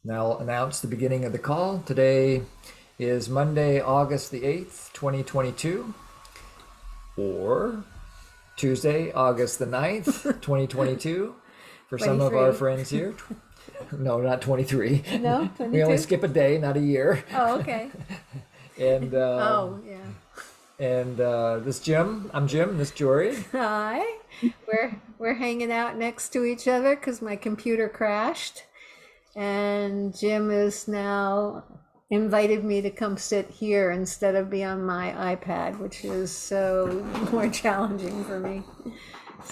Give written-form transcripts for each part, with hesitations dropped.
Now I'll announce the beginning of the call. Today is Monday, August the 8th, 2022, or Tuesday, August the 9th, 2022, for some of our 23. friends here. No, not 23. No, We only 22? skip a day, not a year. Oh, okay. And Oh, yeah. this Jim. I'm Jim. This Jory. Hi. We're hanging out next to each other because my computer crashed, and Jim has now invited me to come sit here instead of be on my iPad, which is so more challenging for me.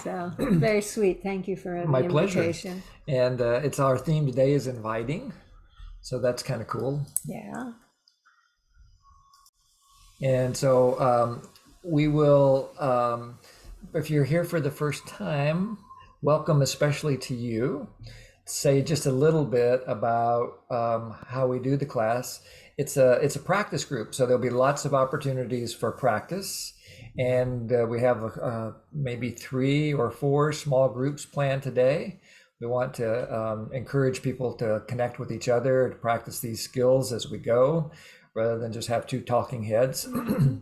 So very sweet. Thank you for the My pleasure. invitation. And it's our theme today is inviting, so that's kind of cool. Yeah. And so we will, if you're here for the first time, welcome especially to you. Say just a little bit about how we do the class. It's a practice group, so there'll be lots of opportunities for practice. And we have maybe 3 or 4 small groups planned today. We want to encourage people to connect with each other, to practice these skills as we go, rather than just have 2 talking heads. Mhm.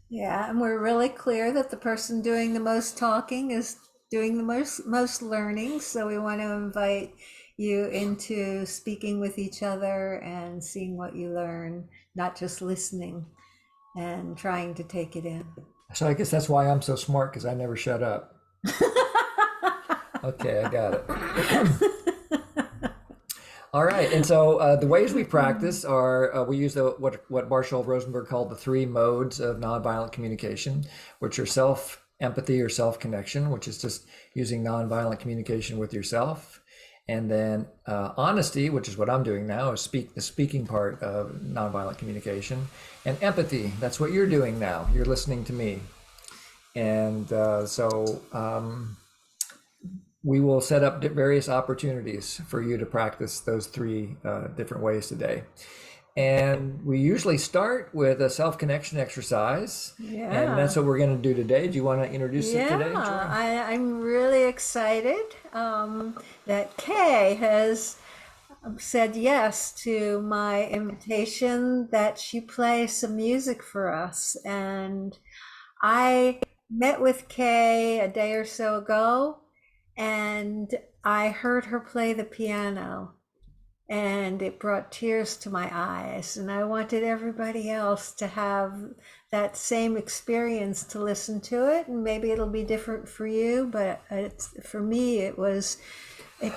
Yeah, and we're really clear that the person doing the most talking is doing the most learning. So we want to invite you into speaking with each other and seeing what you learn, not just listening and trying to take it in. So I guess that's why I'm so smart, because I never shut up. Okay, I got it. All right, and so the ways we practice are we use what Marshall Rosenberg called the 3 modes of nonviolent communication, which are self empathy or self connection, which is just using nonviolent communication with yourself, and then honesty, which is what I'm doing now, is the speaking part of nonviolent communication, and empathy. That's what you're doing now. You're listening to me, and we will set up various opportunities for you to practice those 3 different ways today. And we usually start with a self-connection exercise, and that's Yeah. what we're going to do today. Do you want to introduce it Yeah, today, Joy? I'm really excited that Kay has said yes to my invitation that she play some music for us. And I met with Kay a day or so ago, and I heard her play the piano, and it brought tears to my eyes. And I wanted everybody else to have that same experience to listen to it. And maybe it'll be different for you, but for me, it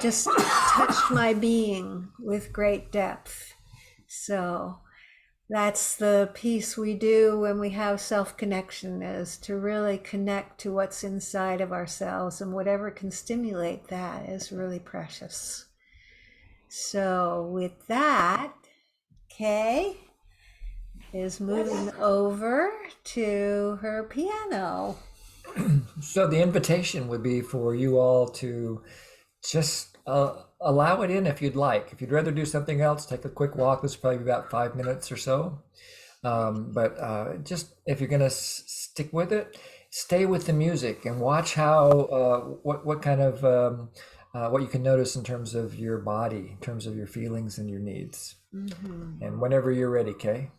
just touched my being with great depth. So that's the piece we do when we have self-connection, is to really connect to what's inside of ourselves, and whatever can stimulate that is really precious. So with that, Kay is moving over to her piano. So the invitation would be for you all to just allow it in if you'd like. If you'd rather do something else, take a quick walk. This will probably be about 5 minutes or so. But just if you're going to stick with it, stay with the music and watch how what kind of what you can notice in terms of your body, in terms of your feelings and your needs. Mhm. And whenever you're ready, Kay.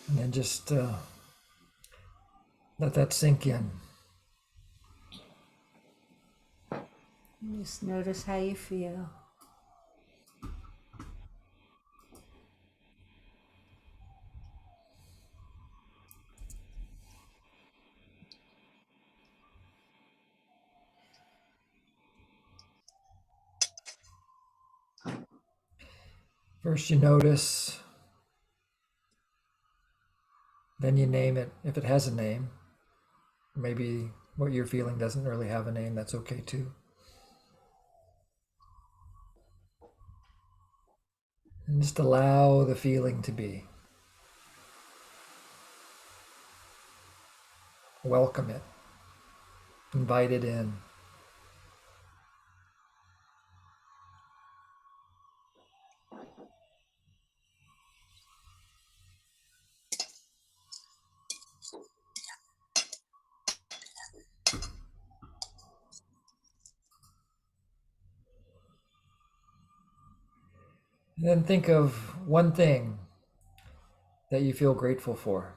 And then just let that sink in. Just notice how you feel. First you notice, then you name it if it has a name. Maybe what you're feeling doesn't really have a name, that's okay too. And just allow the feeling to be. Welcome it. Invite it in. And then think of one thing that you feel grateful for.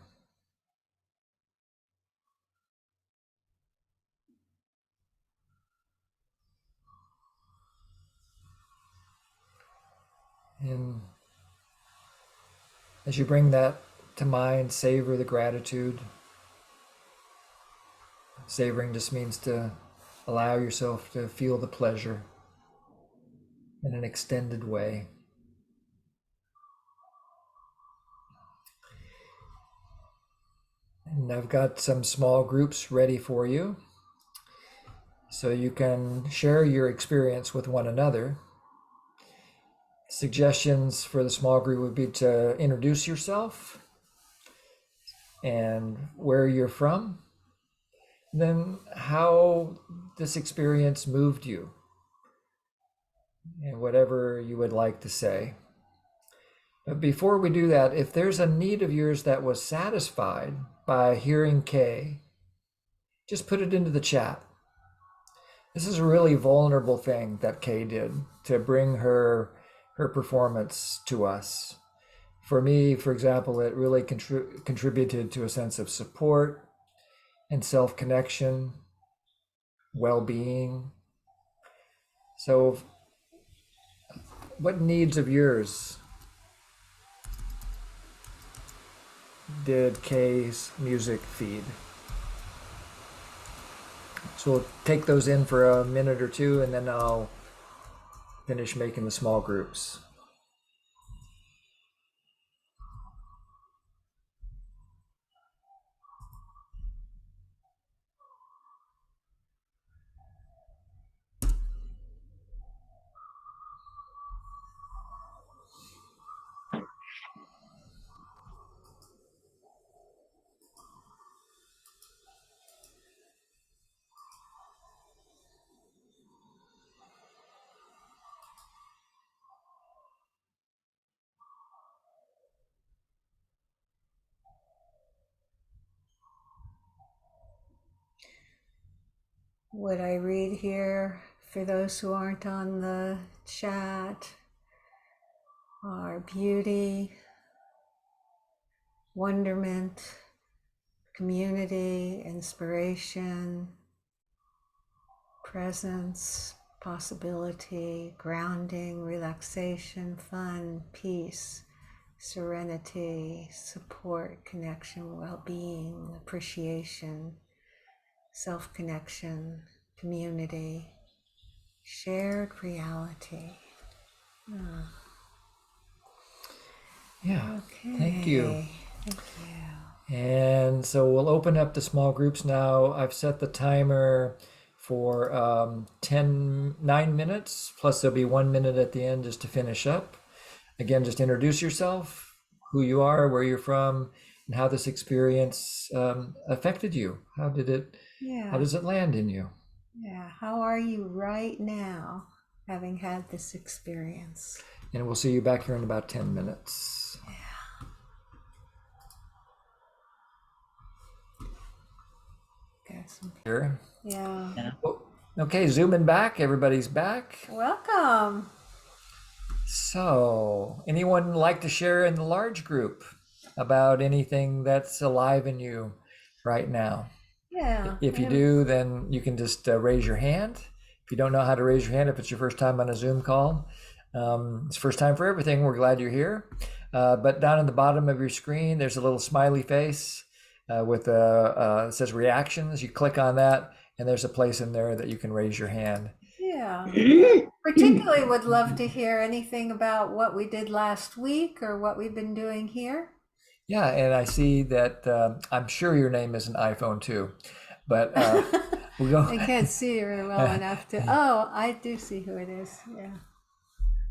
And as you bring that to mind, savor the gratitude. Savoring just means to allow yourself to feel the pleasure in an extended way. And I've got some small groups ready for you, so you can share your experience with one another. Suggestions for the small group would be to introduce yourself and where you're from, then how this experience moved you, and whatever you would like to say. But before we do that, if there's a need of yours that was satisfied by hearing Kay, just put it into the chat. This is a really vulnerable thing that Kay did to bring her performance to us. For me, for example, it really contributed to a sense of support and self-connection, well-being. So what needs of yours did Kay's music feed? So we'll take those in for a minute or two, and then I'll finish making the small groups. What I read here for those who aren't on the chat are beauty, wonderment, community, inspiration, presence, possibility, grounding, relaxation, fun, peace, serenity, support, connection, well-being, appreciation, self-connection, community, shared reality. Yeah, Okay. thank you. Thank you. And so we'll open up the small groups now. I've set the timer for 9 minutes, plus there'll be 1 minute at the end just to finish up. Again, just introduce yourself, who you are, where you're from, and how this experience affected you. How does it land in you? Yeah. How are you right now, having had this experience? And we'll see you back here in about 10 minutes. Here. Yeah. Okay, zooming back. Everybody's back. Welcome. So, anyone like to share in the large group? about anything that's alive in you right now. Yeah. If you do, then you can just raise your hand. If you don't know how to raise your hand, if it's your first time on a Zoom call, it's first time for everything. We're glad you're here. But down at the bottom of your screen, there's a little smiley face with it says reactions. You click on that, and there's a place in there that you can raise your hand. Yeah. Particularly would love to hear anything about what we did last week or what we've been doing here. Yeah, and I see that I'm sure your name is an iPhone too, but we'll go. I can't see her well enough to. Oh, I do see who it is. Yeah.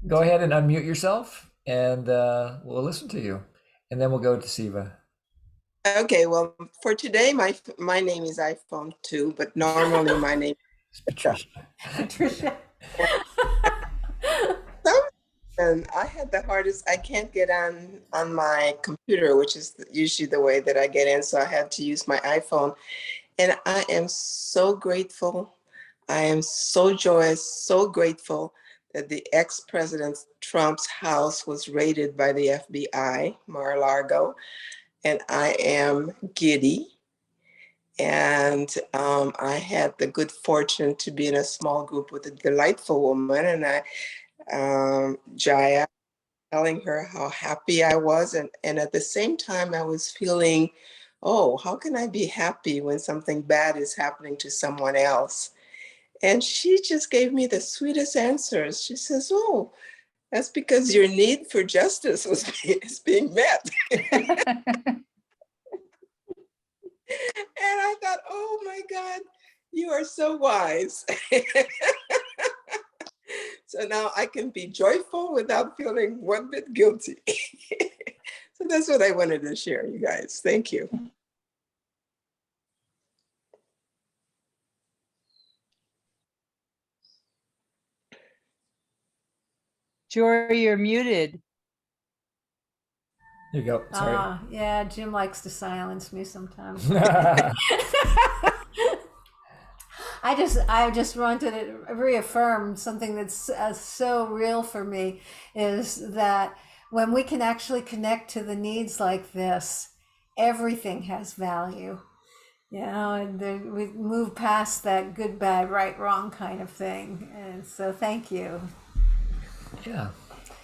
Go ahead and unmute yourself, and we'll listen to you, and then we'll go to Siva. Okay, well, for today, my name is iPhone 2, but normally my name is Patricia. Patricia. And I had the hardest, I can't get on my computer, which is usually the way that I get in, so I had to use my iPhone. And I am so grateful. I am so joyous, so grateful that the ex-president Trump's house was raided by the FBI, Mar-a-Lago, and I am giddy. And I had the good fortune to be in a small group with a delightful woman, and Jaya, telling her how happy I was. And at the same time, I was feeling, oh, how can I be happy when something bad is happening to someone else? And she just gave me the sweetest answers. She says, oh, that's because your need for justice is being met. And I thought, oh my God, you are so wise. So now I can be joyful without feeling one bit guilty. So that's what I wanted to share, you guys. Thank you. Jory, you're muted. There you go. Sorry. Yeah, Jim likes to silence me sometimes. I just wanted to reaffirm something that's so real for me, is that when we can actually connect to the needs like this, everything has value. You know, and we move past that good, bad, right, wrong kind of thing. And so thank you. Yeah.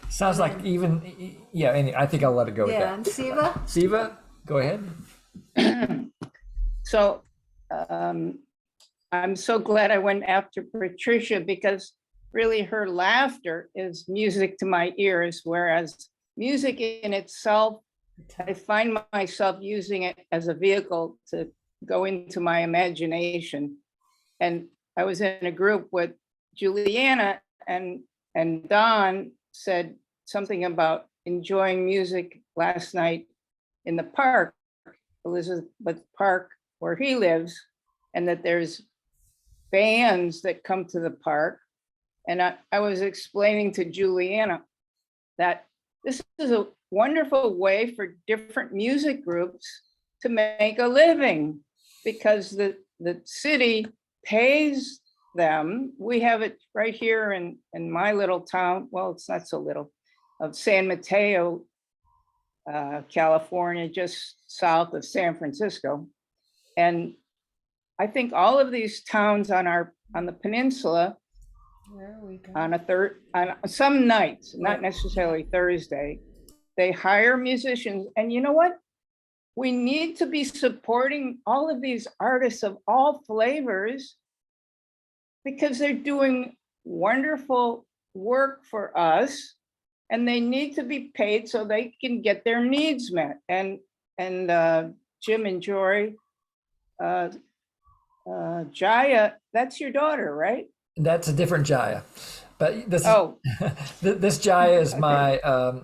Sounds like even, yeah, and I think I'll let it go with that. Yeah, and Siva? Siva, go ahead. So I'm so glad I went after Patricia, because really her laughter is music to my ears, whereas music in itself, I find myself using it as a vehicle to go into my imagination. And I was in a group with Juliana, and Don said something about enjoying music last night in the park, Elizabeth Park, where he lives, and that there's bands that come to the park. And I was explaining to Juliana that this is a wonderful way for different music groups to make a living, because the city pays them. We have it right here in my little town. Well, it's not so little, of San Mateo, California, just south of San Francisco. And I think all of these towns on the peninsula, on some nights, not necessarily Thursday, they hire musicians. And you know what? We need to be supporting all of these artists of all flavors, because they're doing wonderful work for us, and they need to be paid so they can get their needs met. And Jim and Jory, Jaya, that's your daughter, right? That's a different Jaya, but this this Jaya is my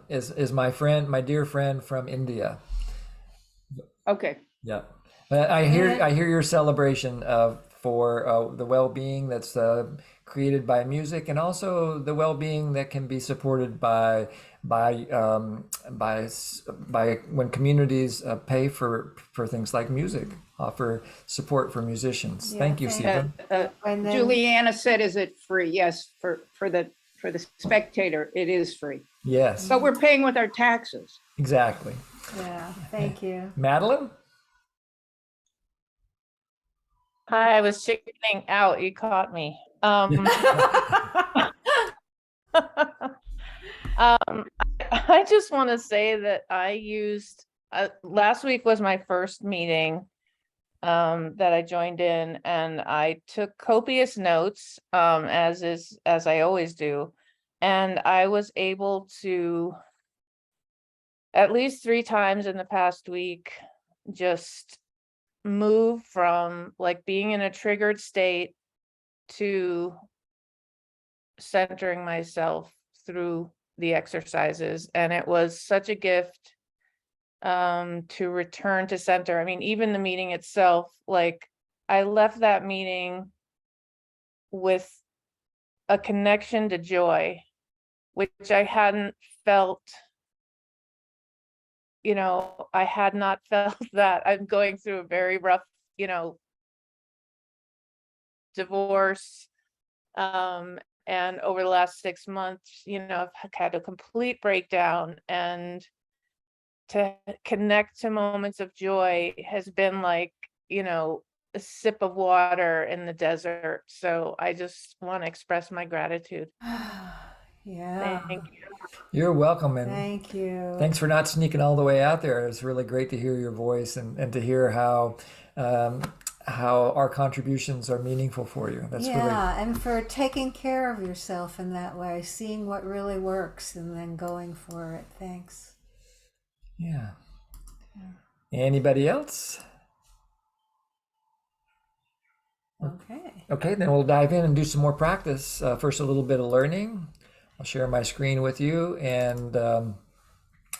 is my friend, my dear friend from India. Okay. Yeah, I hear your celebration for the well-being that's created by music, and also the well-being that can be supported by when communities pay for things like music, offer support for musicians. Yeah, thank you, Siva. Juliana said, "Is it free?" Yes, for the spectator, it is free. Yes, but we're paying with our taxes. Exactly. Yeah, thank you. Madeline? Hi, I was chickening out. You caught me. I just want to say that I used last week was my first meeting that I joined in, and I took copious notes as I always do, and I was able to at least 3 times in the past week just move from like being in a triggered state to centering myself through the exercises, and it was such a gift to return to center. I mean, even the meeting itself, like I left that meeting with a connection to joy, which I hadn't felt, I had not felt that. I'm going through a very rough, divorce. And over the last 6 months, I've had a complete breakdown, and to connect to moments of joy has been like, a sip of water in the desert. So I just want to express my gratitude. Yeah, Thank you. You're welcome, and thank you. thanks for not sneaking all the way out there. It's really great to hear your voice and to hear how our contributions are meaningful for you. That's really, Yeah, and for taking care of yourself in that way, seeing what really works and then going for it. Thanks. yeah. Anybody else? Okay. Okay, then we'll dive in and do some more practice. First, a little bit of learning. I'll share my screen with you. And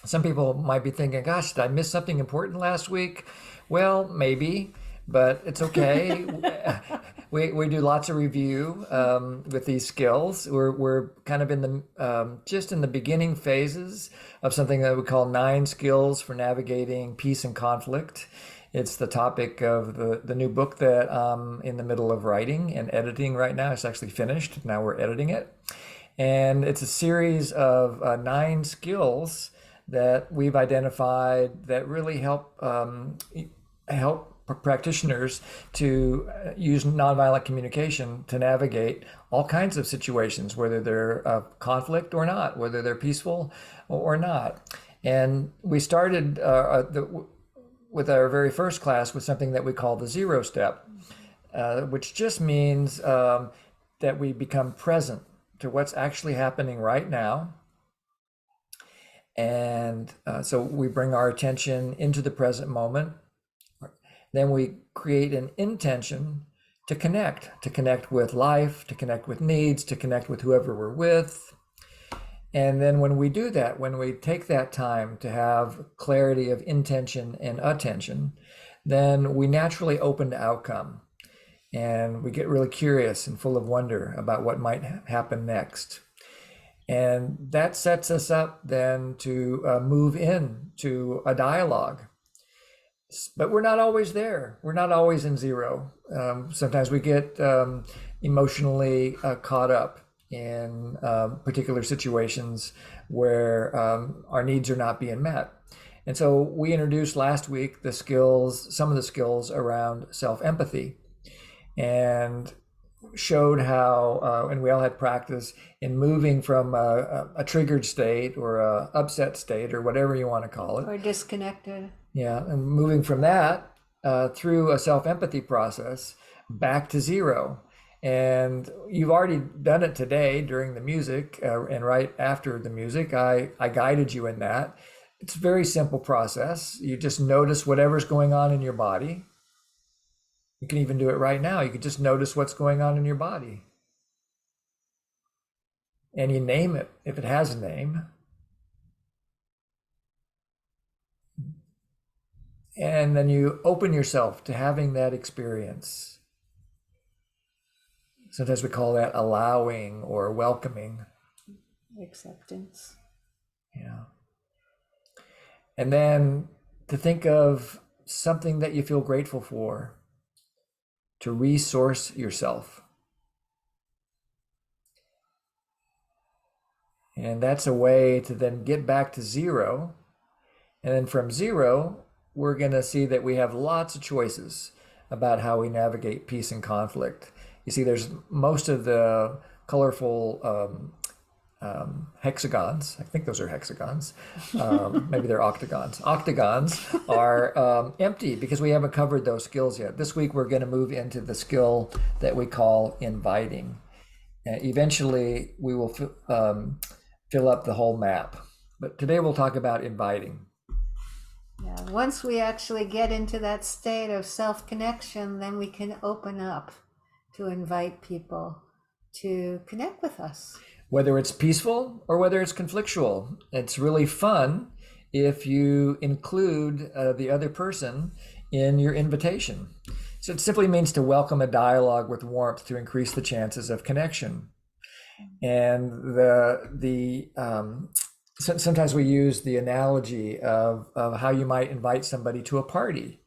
some people might be thinking, gosh, did I miss something important last week? Well, maybe, but it's okay. we do lots of review with these skills. We're kind of in the just in the beginning phases of something that we call 9 skills for navigating peace and conflict. It's the topic of the new book that I'm in the middle of writing and editing right now. It's actually finished. Now we're editing it. And it's a series of 9 skills that we've identified that really help practitioners to use nonviolent communication to navigate all kinds of situations, whether they're conflict or not, whether they're peaceful or not. And we started with our very first class with something that we call the 0 step, which just means that we become present to what's actually happening right now. And so we bring our attention into the present moment. Then we create an intention to connect with life, to connect with needs, to connect with whoever we're with. And then when we do that, when we take that time to have clarity of intention and attention, then we naturally open to outcome. And we get really curious and full of wonder about what might happen next. And that sets us up then to move into a dialogue. But we're not always there. We're not always in 0. Sometimes we get emotionally caught up in particular situations where our needs are not being met. And so we introduced last week some of the skills around self-empathy, and showed how, and we all had practice in moving from a triggered state or a upset state or whatever you want to call it. Or disconnected. Yeah, and moving from that through a self-empathy process back to 0. And you've already done it today during the music and right after the music. I guided you in that. It's a very simple process. You just notice whatever's going on in your body. You can even do it right now. You can just notice what's going on in your body. And you name it if it has a name. And then you open yourself to having that experience. Sometimes we call that allowing or welcoming. Acceptance. Yeah. And then to think of something that you feel grateful for, to resource yourself. And that's a way to then get back to 0 And then from 0, we're going to see that we have lots of choices about how we navigate peace and conflict. You see, there's most of the colorful hexagons. I think those are hexagons. Maybe they're octagons. Octagons are empty because we haven't covered those skills yet. This week, we're going to move into the skill that we call inviting. Eventually, we will fill up the whole map. But today, we'll talk about inviting. Yeah, once we actually get into that state of self-connection, then we can open up to invite people to connect with us. Whether it's peaceful or whether it's conflictual, it's really fun if you include the other person in your invitation. So it simply means to welcome a dialogue with warmth to increase the chances of connection. And sometimes we use the analogy of how you might invite somebody to a party.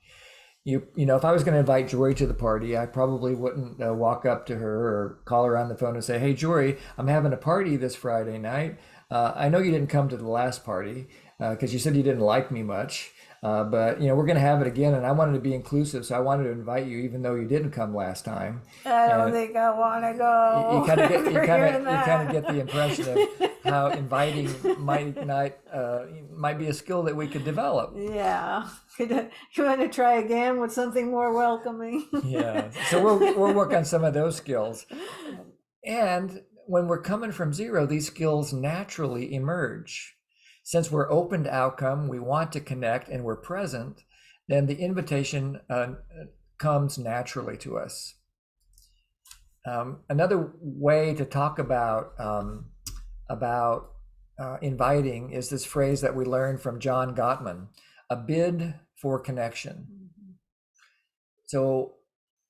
You know, if I was going to invite Jory to the party, I probably wouldn't walk up to her or call her on the phone and say, "Hey, Jory, I'm having a party this Friday night. I know you didn't come to the last party because you said you didn't like me much. But, you know, we're going to have it again, and I wanted to be inclusive, so I wanted to invite you, even though you didn't come last time." I don't think I want to go. You kind of get the impression of how inviting might be a skill that we could develop. Yeah. You want to try again with something more welcoming? Yeah. So we'll work on some of those skills. And when we're coming from 0, these skills naturally emerge. Since we're open to outcome, we want to connect, and we're present, then the invitation comes naturally to us. Another way to talk about inviting is this phrase that we learned from John Gottman, a bid for connection. So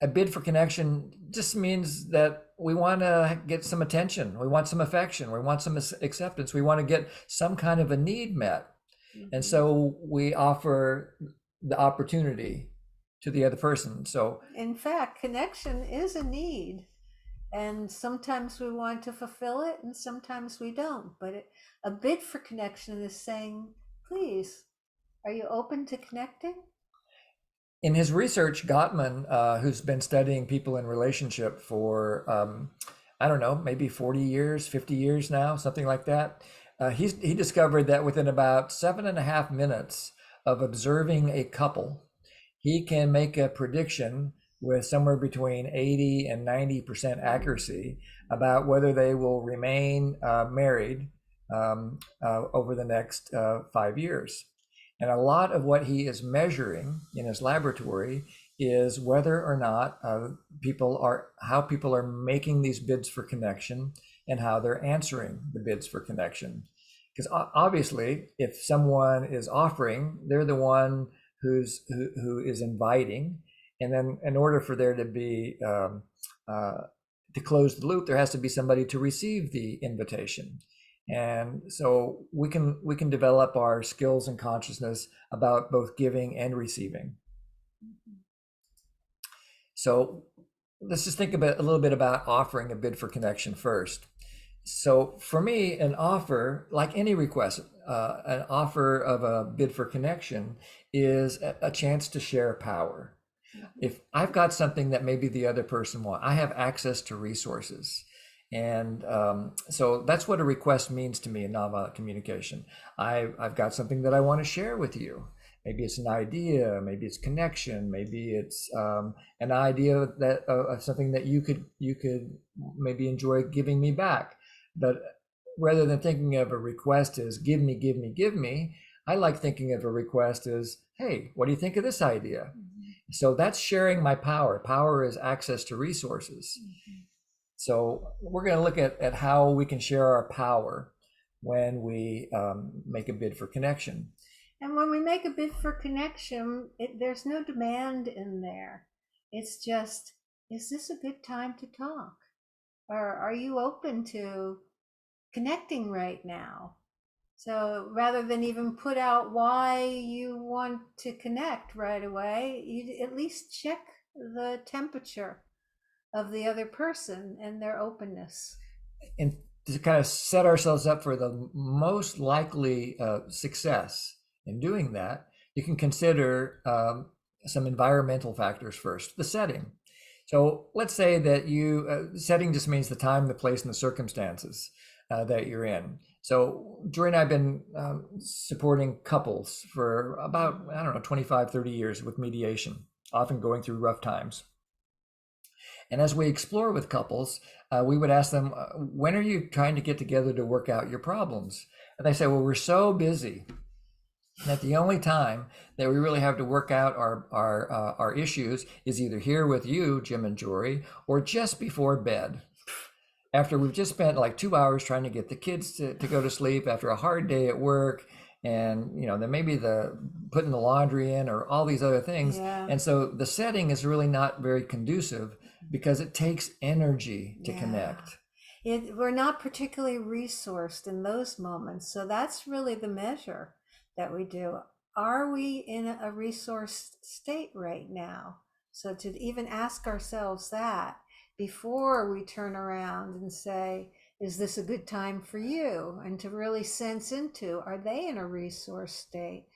a bid for connection just means that we want to get some attention. We want some affection. We want some acceptance. We want to get some kind of a need met. And so we offer the opportunity to the other person. So in fact, connection is a need. And sometimes we want to fulfill it and sometimes we don't. But a bid for connection is saying, please, are you open to connecting? In his research, Gottman, who's been studying people in relationship for, I don't know, maybe 40 years, 50 years now, something like that. He discovered that within about 7.5 minutes of observing a couple, he can make a prediction with somewhere between 80 and 90% accuracy about whether they will remain married over the next 5 years. And a lot of what he is measuring in his laboratory is whether or not how people are making these bids for connection and how they're answering the bids for connection. Because obviously, if someone is offering, they're the one who is inviting. And then in order for there to be, to close the loop, there has to be somebody to receive the invitation. And so we can develop our skills and consciousness about both giving and receiving. So let's just think about a little bit about offering a bid for connection first. So for me, an offer, like any request, an offer of a bid for connection is a chance to share power. If I've got something that maybe the other person wants, I have access to resources. And so that's what a request means to me in nonviolent communication. I've got something that I want to share with you. Maybe it's an idea, maybe it's connection, maybe it's an idea that of something that you could maybe enjoy giving me back. But rather than thinking of a request as give me, give me, give me, I like thinking of a request as, hey, what do you think of this idea? So that's sharing my power. Power is access to resources. So we're going to look at how we can share our power when we make a bid for connection. And when we make a bid for connection, there's no demand in there. It's just, is this a good time to talk? Or are you open to connecting right now? So rather than even put out why you want to connect right away, you at least check the temperature of the other person and their openness. And to kind of set ourselves up for the most likely success In doing that, you can consider some environmental factors first, the setting. So let's say that setting just means the time, the place, and the circumstances that you're in. So Joy and I have been supporting couples for about, I don't know, 25, 30 years with mediation, often going through rough times. And as we explore with couples, we would ask them, when are you trying to get together to work out your problems? And they say, well, we're so busy that the only time that we really have to work out our issues is either here with you, Jim and Jory, or just before bed. After we've just spent like 2 hours trying to get the kids to go to sleep after a hard day at work, and then maybe the putting the laundry in or all these other things. Yeah. And so the setting is really not very conducive because it takes energy to connect. We're not particularly resourced in those moments. So that's really the measure that we do. Are we in a resourced state right now? So to even ask ourselves that before we turn around and say, is this a good time for you? And to really sense into, are they in a resource state?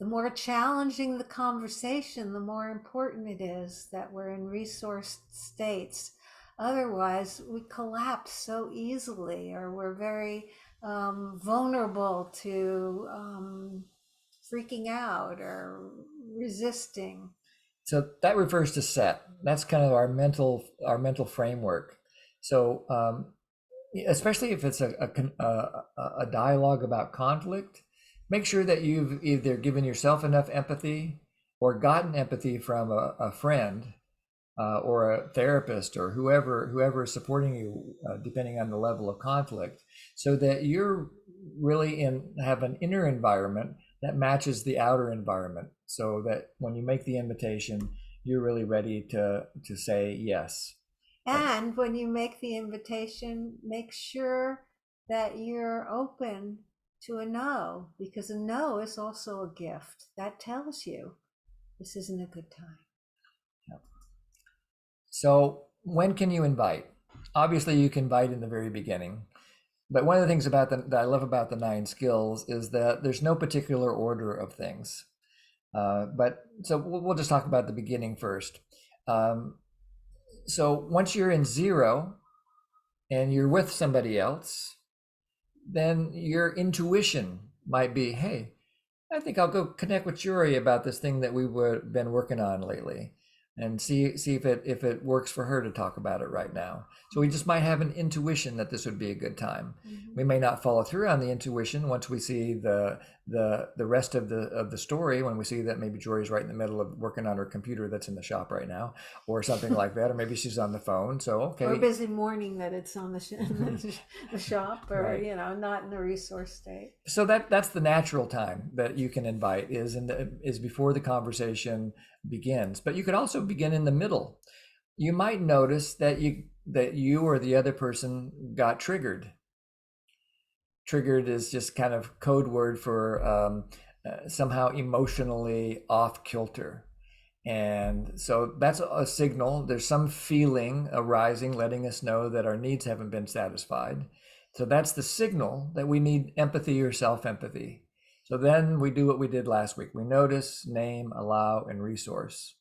The more challenging the conversation, the more important it is that we're in resourced states. Otherwise, we collapse so easily, or we're very vulnerable to freaking out or resisting. So that refers to set. That's kind of our mental framework. So especially if it's a dialogue about conflict, make sure that you've either given yourself enough empathy or gotten empathy from a friend or a therapist or whoever is supporting you, depending on the level of conflict, so that you're really have an inner environment that matches the outer environment, so that when you make the invitation, you're really ready to say yes. And when you make the invitation, make sure that you're open to a no, because a no is also a gift. That tells you this isn't a good time. Yep. So when can you invite? Obviously, you can invite in the very beginning. But one of the things that I love about the 9 skills is that there's no particular order of things. But so we'll just talk about the beginning first. So once you're in 0 and you're with somebody else, then your intuition might be, hey, I think I'll go connect with Jory about this thing that we've been working on lately, and see if it works for her to talk about it right now. So we just might have an intuition that this would be a good time. Mm-hmm. We may not follow through on the intuition once we see the rest of the story, when we see that maybe Jory's right in the middle of working on her computer that's in the shop right now, or something like that, or maybe she's on the phone. So okay, or busy mourning that it's on the shop, or right. Not in a resource state. So that's the natural time that you can invite, is before the conversation begins. But you could also begin in the middle. You might notice that you or the other person got triggered. Triggered is just kind of code word for somehow emotionally off kilter. And so that's a signal. There's some feeling arising, letting us know that our needs haven't been satisfied. So that's the signal that we need empathy or self-empathy. So then we do what we did last week. We notice, name, allow, and resource.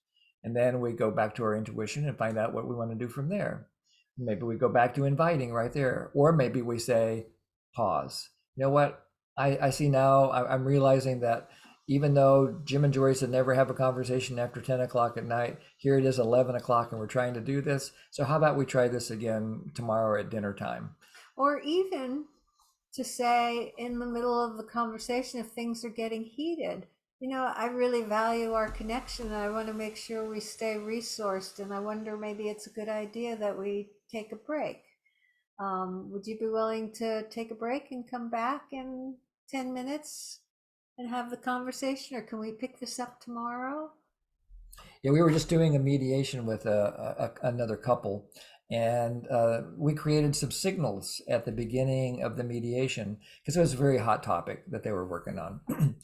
And then we go back to our intuition and find out what we want to do from there. Maybe we go back to inviting right there. Or maybe we say, pause. You know what? I see now, I'm realizing that even though Jim and Jory said never have a conversation after 10 o'clock at night, here it is 11 o'clock and we're trying to do this. So how about we try this again tomorrow at dinner time? Or even to say in the middle of the conversation, if things are getting heated, I really value our connection and I want to make sure we stay resourced, and I wonder maybe it's a good idea that we take a break. Would you be willing to take a break and come back in 10 minutes and have the conversation, or can we pick this up tomorrow? Yeah, we were just doing a mediation with another couple, and we created some signals at the beginning of the mediation because it was a very hot topic that they were working on.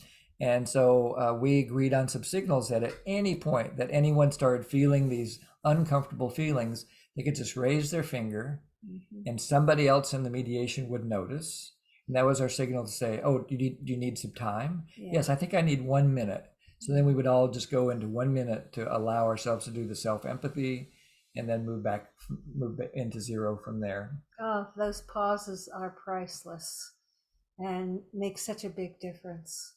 And so we agreed on some signals that at any point that anyone started feeling these uncomfortable feelings, they could just raise their finger, mm-hmm. and somebody else in the mediation would notice. And that was our signal to say, oh, do you need some time? Yeah. Yes, I think I need 1 minute. So then we would all just go into 1 minute to allow ourselves to do the self-empathy and then move back into zero from there. Oh, those pauses are priceless and make such a big difference.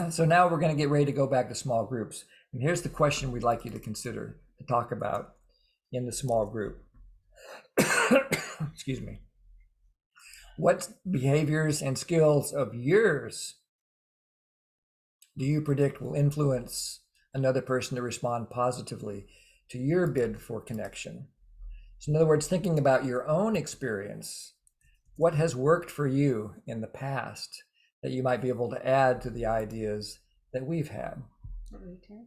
So now we're going to get ready to go back to small groups. And here's the question we'd like you to consider, to talk about in the small group. Excuse me. What behaviors and skills of yours do you predict will influence another person to respond positively to your bid for connection? So in other words, thinking about your own experience, what has worked for you in the past that you might be able to add to the ideas that we've had? Okay.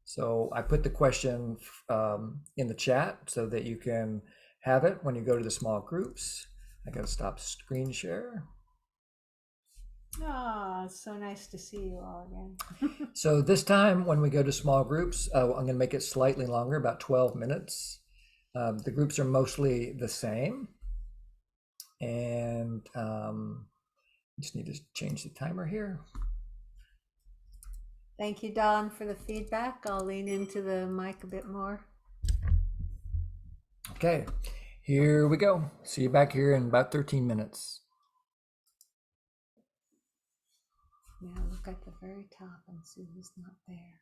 So I put the question in the chat so that you can have it when you go to the small groups. I gotta stop screen share. Oh, it's so nice to see you all again. So this time when we go to small groups, I'm gonna make it slightly longer, about 12 minutes. The groups are mostly the same. And just need to change the timer here. Thank you, Don, for the feedback. I'll lean into the mic a bit more. Okay, here we go. See you back here in about 13 minutes. Now look at the very top and see who's not there.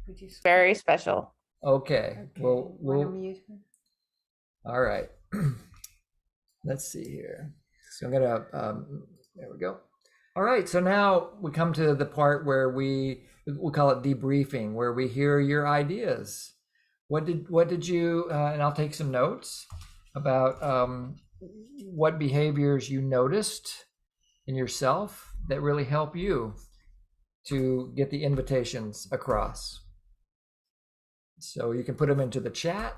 Would you? Very special. Okay, Okay. well, Wanna mute her? all right. Let's see here. So I'm gonna, there we go. All right, so now we come to the part where we call it debriefing, where we hear your ideas. What did you, and I'll take some notes about what behaviors you noticed in yourself that really help you to get the invitations across. So you can put them into the chat,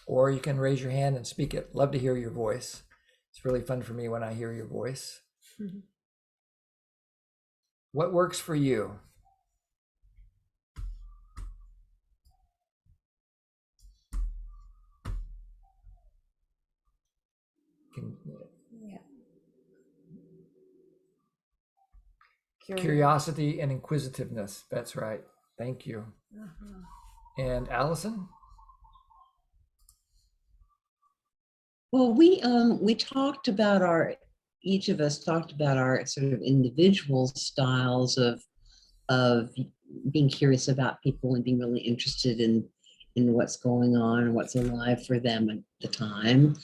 or you can raise your hand and speak it. Love to hear your voice. It's really fun for me when I hear your voice. Mhm. What works for you? Yeah. Curiosity and inquisitiveness. That's right. Thank you. Uh-huh. And Allison? Well, we talked about each of us talked about our sort of individual styles of being curious about people and being really interested in what's going on and what's alive for them at the time.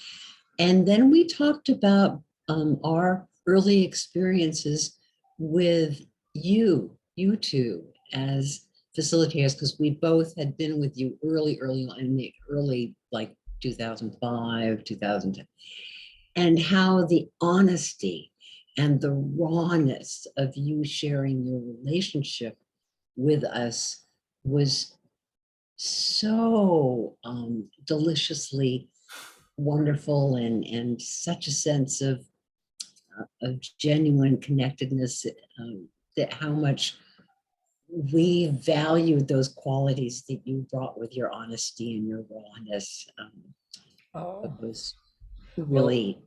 And then we talked about our early experiences with you two as facilitators, because we both had been with you early on in the early, like 2005, 2010, and how the honesty and the rawness of you sharing your relationship with us was so deliciously wonderful, and such a sense of genuine connectedness, that how much we valued those qualities that you brought with your honesty and your rawness. Oh, It was really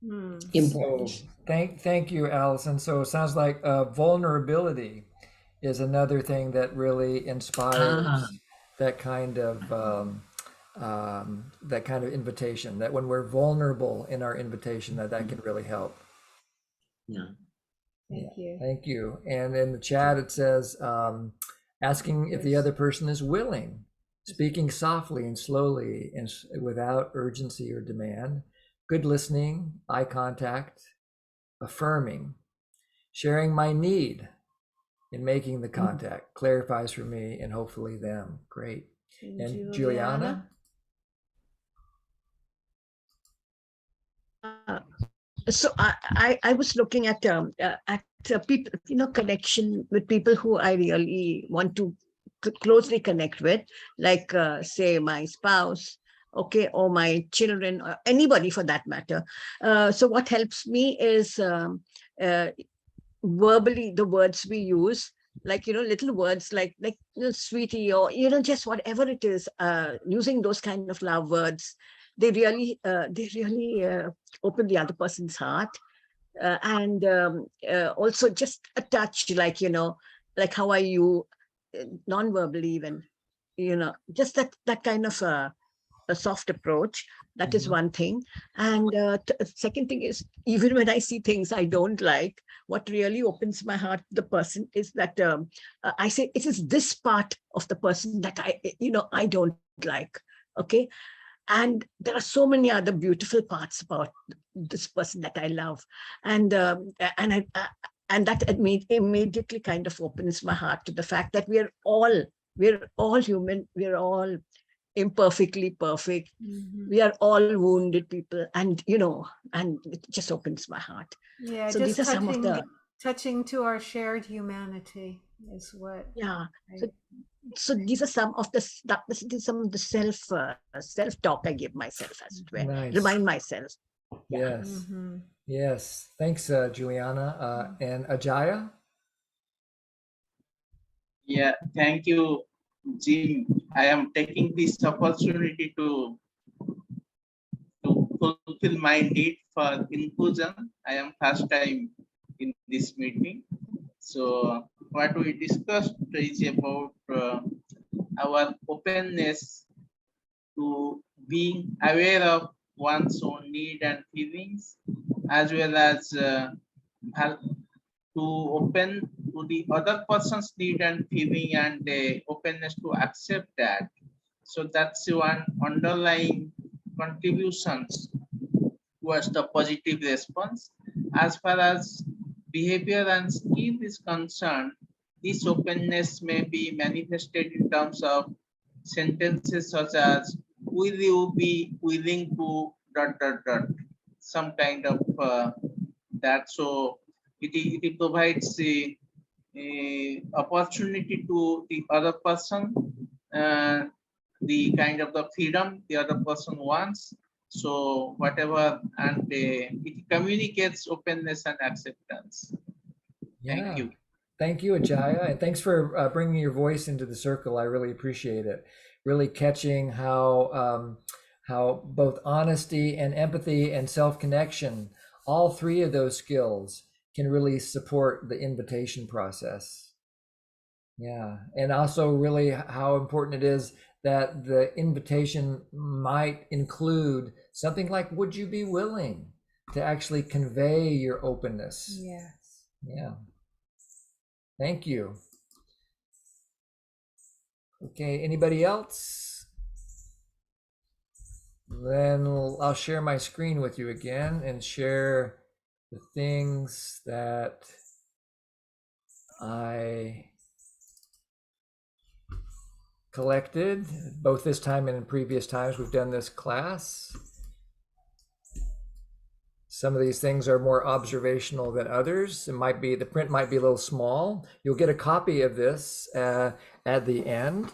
Hmm. important. so thank you, Allison. So it sounds like vulnerability is another thing that really inspires that kind of invitation. That when we're vulnerable in our invitation, that can really help. Yeah. Thank you. Thank you. And in the chat, it says, asking if the other person is willing, speaking softly and slowly and without urgency or demand, good listening, eye contact, affirming, sharing my need in making the contact, clarifies for me and hopefully them. Great. And Juliana? So I was looking at people, connection with people who I really want to closely connect with, like say my spouse, okay, or my children, or anybody for that matter. So what helps me is verbally the words we use, like little words like sweetie, or just whatever it is, using those kind of love words they really open the other person's heart. And also just a touch, like, like how are you, non-verbal even, just that kind of a soft approach. That is Mhm. one thing. And second thing is, even when I see things I don't like, what really opens my heart to the person is that I say, it is this part of the person that I don't like. Okay. And there are so many other beautiful parts about this person that I love. And and that immediately kind of opens my heart to the fact that we're all human, we're all imperfectly perfect, Mhm. we are all wounded people, and and it just opens my heart. Yeah, So these just are some of the, touching to our shared humanity is what yeah. I, So these are some of the these are some of the self talk I give myself, as it were, Nice. remind myself. Yeah. Yes. Mhm. Yes. Thanks, Juliana. And Ajaya? Yeah, thank you, Jim. I am taking this opportunity to fulfill my need for inclusion. I am first time in this meeting. So what we discussed is about our openness to being aware of one's own need and feelings, as well as to open to the other person's need and feeling, and openness to accept that. So that's one underlying contributions towards the positive response. As far as behavior and skill is concerned, this openness may be manifested in terms of sentences such as, will you be willing to dot dot dot, some kind of that. So it provides a opportunity to the other person, uh, the kind of the freedom the other person wants. So whatever, and it communicates openness and acceptance. Thank Yeah. you. Thank you, Ajaya. And thanks for bringing your voice into the circle. I really appreciate it. Really catching how both honesty and empathy and self-connection, all three of those skills can really support the invitation process. Yeah. And also really how important it is that the invitation might include something like, would you be willing to actually convey your openness? yes. Yeah. Thank you. Okay, anybody else? Then I'll share my screen with you again and share the things that I collected, both this time and in previous times we've done this class. Some of these things are more observational than others. It might be, the print might be a little small. You'll get a copy of this at the end.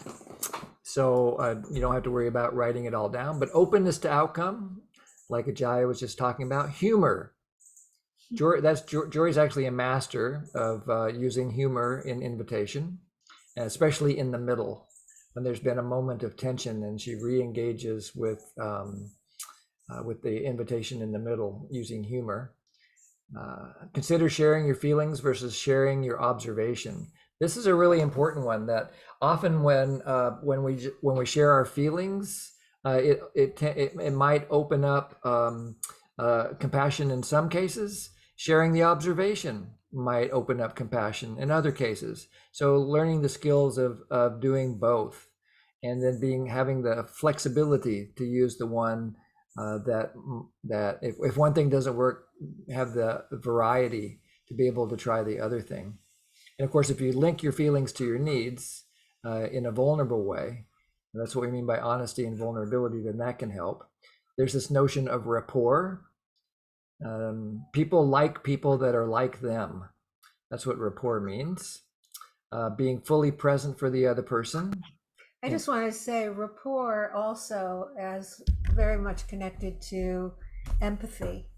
So you don't have to worry about writing it all down, but openness to outcome, like Ajaya was just talking about. Humor. Jory's actually a master of using humor in invitation, and especially in the middle when there's been a moment of tension and she re-engages with the invitation in the middle using humor. Consider sharing your feelings versus sharing your observation. This is a really important one that often when we share our feelings, it might open up compassion in some cases. Sharing the observation might open up compassion in other cases. So learning the skills of doing both, and then having the flexibility to use the one that if one thing doesn't work, have the variety to be able to try the other thing. And of course, if you link your feelings to your needs in a vulnerable way, and that's what we mean by honesty and vulnerability, then that can help. There's this notion of rapport. People like people that are like them. That's what rapport means. Being fully present for the other person. I just want to say rapport also as very much connected to empathy.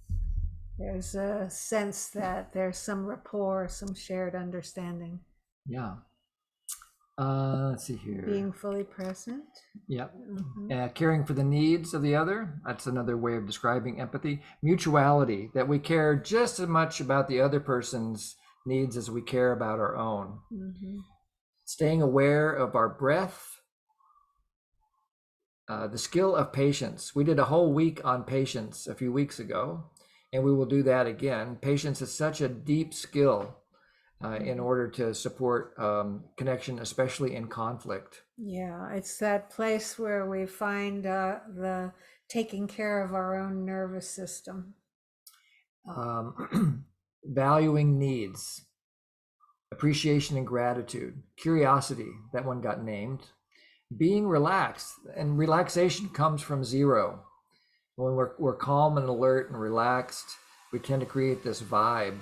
There's a sense that there's some rapport, some shared understanding. Yeah. Let's see here. Being fully present. Yep. Mhm. Caring for the needs of the other. That's another way of describing empathy. Mutuality, that we care just as much about the other person's needs as we care about our own. Mhm. Staying aware of our breath. The skill of patience. We did a whole week on patience a few weeks ago, and we will do that again. Patience is such a deep skill in order to support connection, especially in conflict. Yeah, it's that place where we find the taking care of our own nervous system. Valuing needs, appreciation and gratitude, curiosity, that one got named. Being relaxed, and relaxation comes from zero. When we're calm and alert and relaxed, we tend to create this vibe.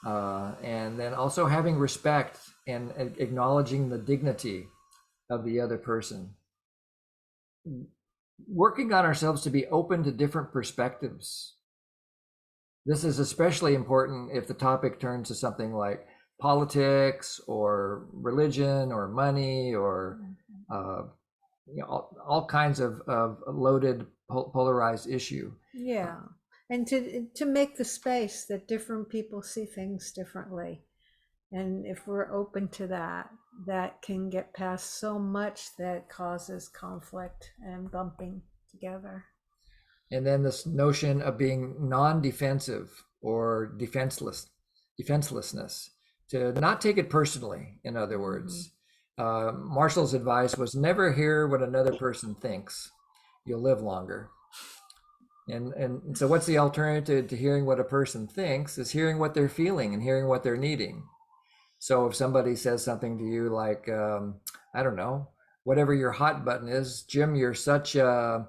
And then also having respect and acknowledging the dignity of the other person. Working on ourselves to be open to different perspectives. This is especially important if the topic turns to something like politics or religion or money or all kinds of loaded, polarized issue. Yeah, and to make the space that different people see things differently, and if we're open to that, that can get past so much that causes conflict and bumping together. And then this notion of being non-defensive or defenselessness, to not take it personally, in other words. Marshall's advice was never hear what another person thinks. You'll live longer. And so what's the alternative to hearing what a person thinks is hearing what they're feeling and hearing what they're needing. So if somebody says something to you like, I don't know, whatever your hot button is, Jim, you're such a,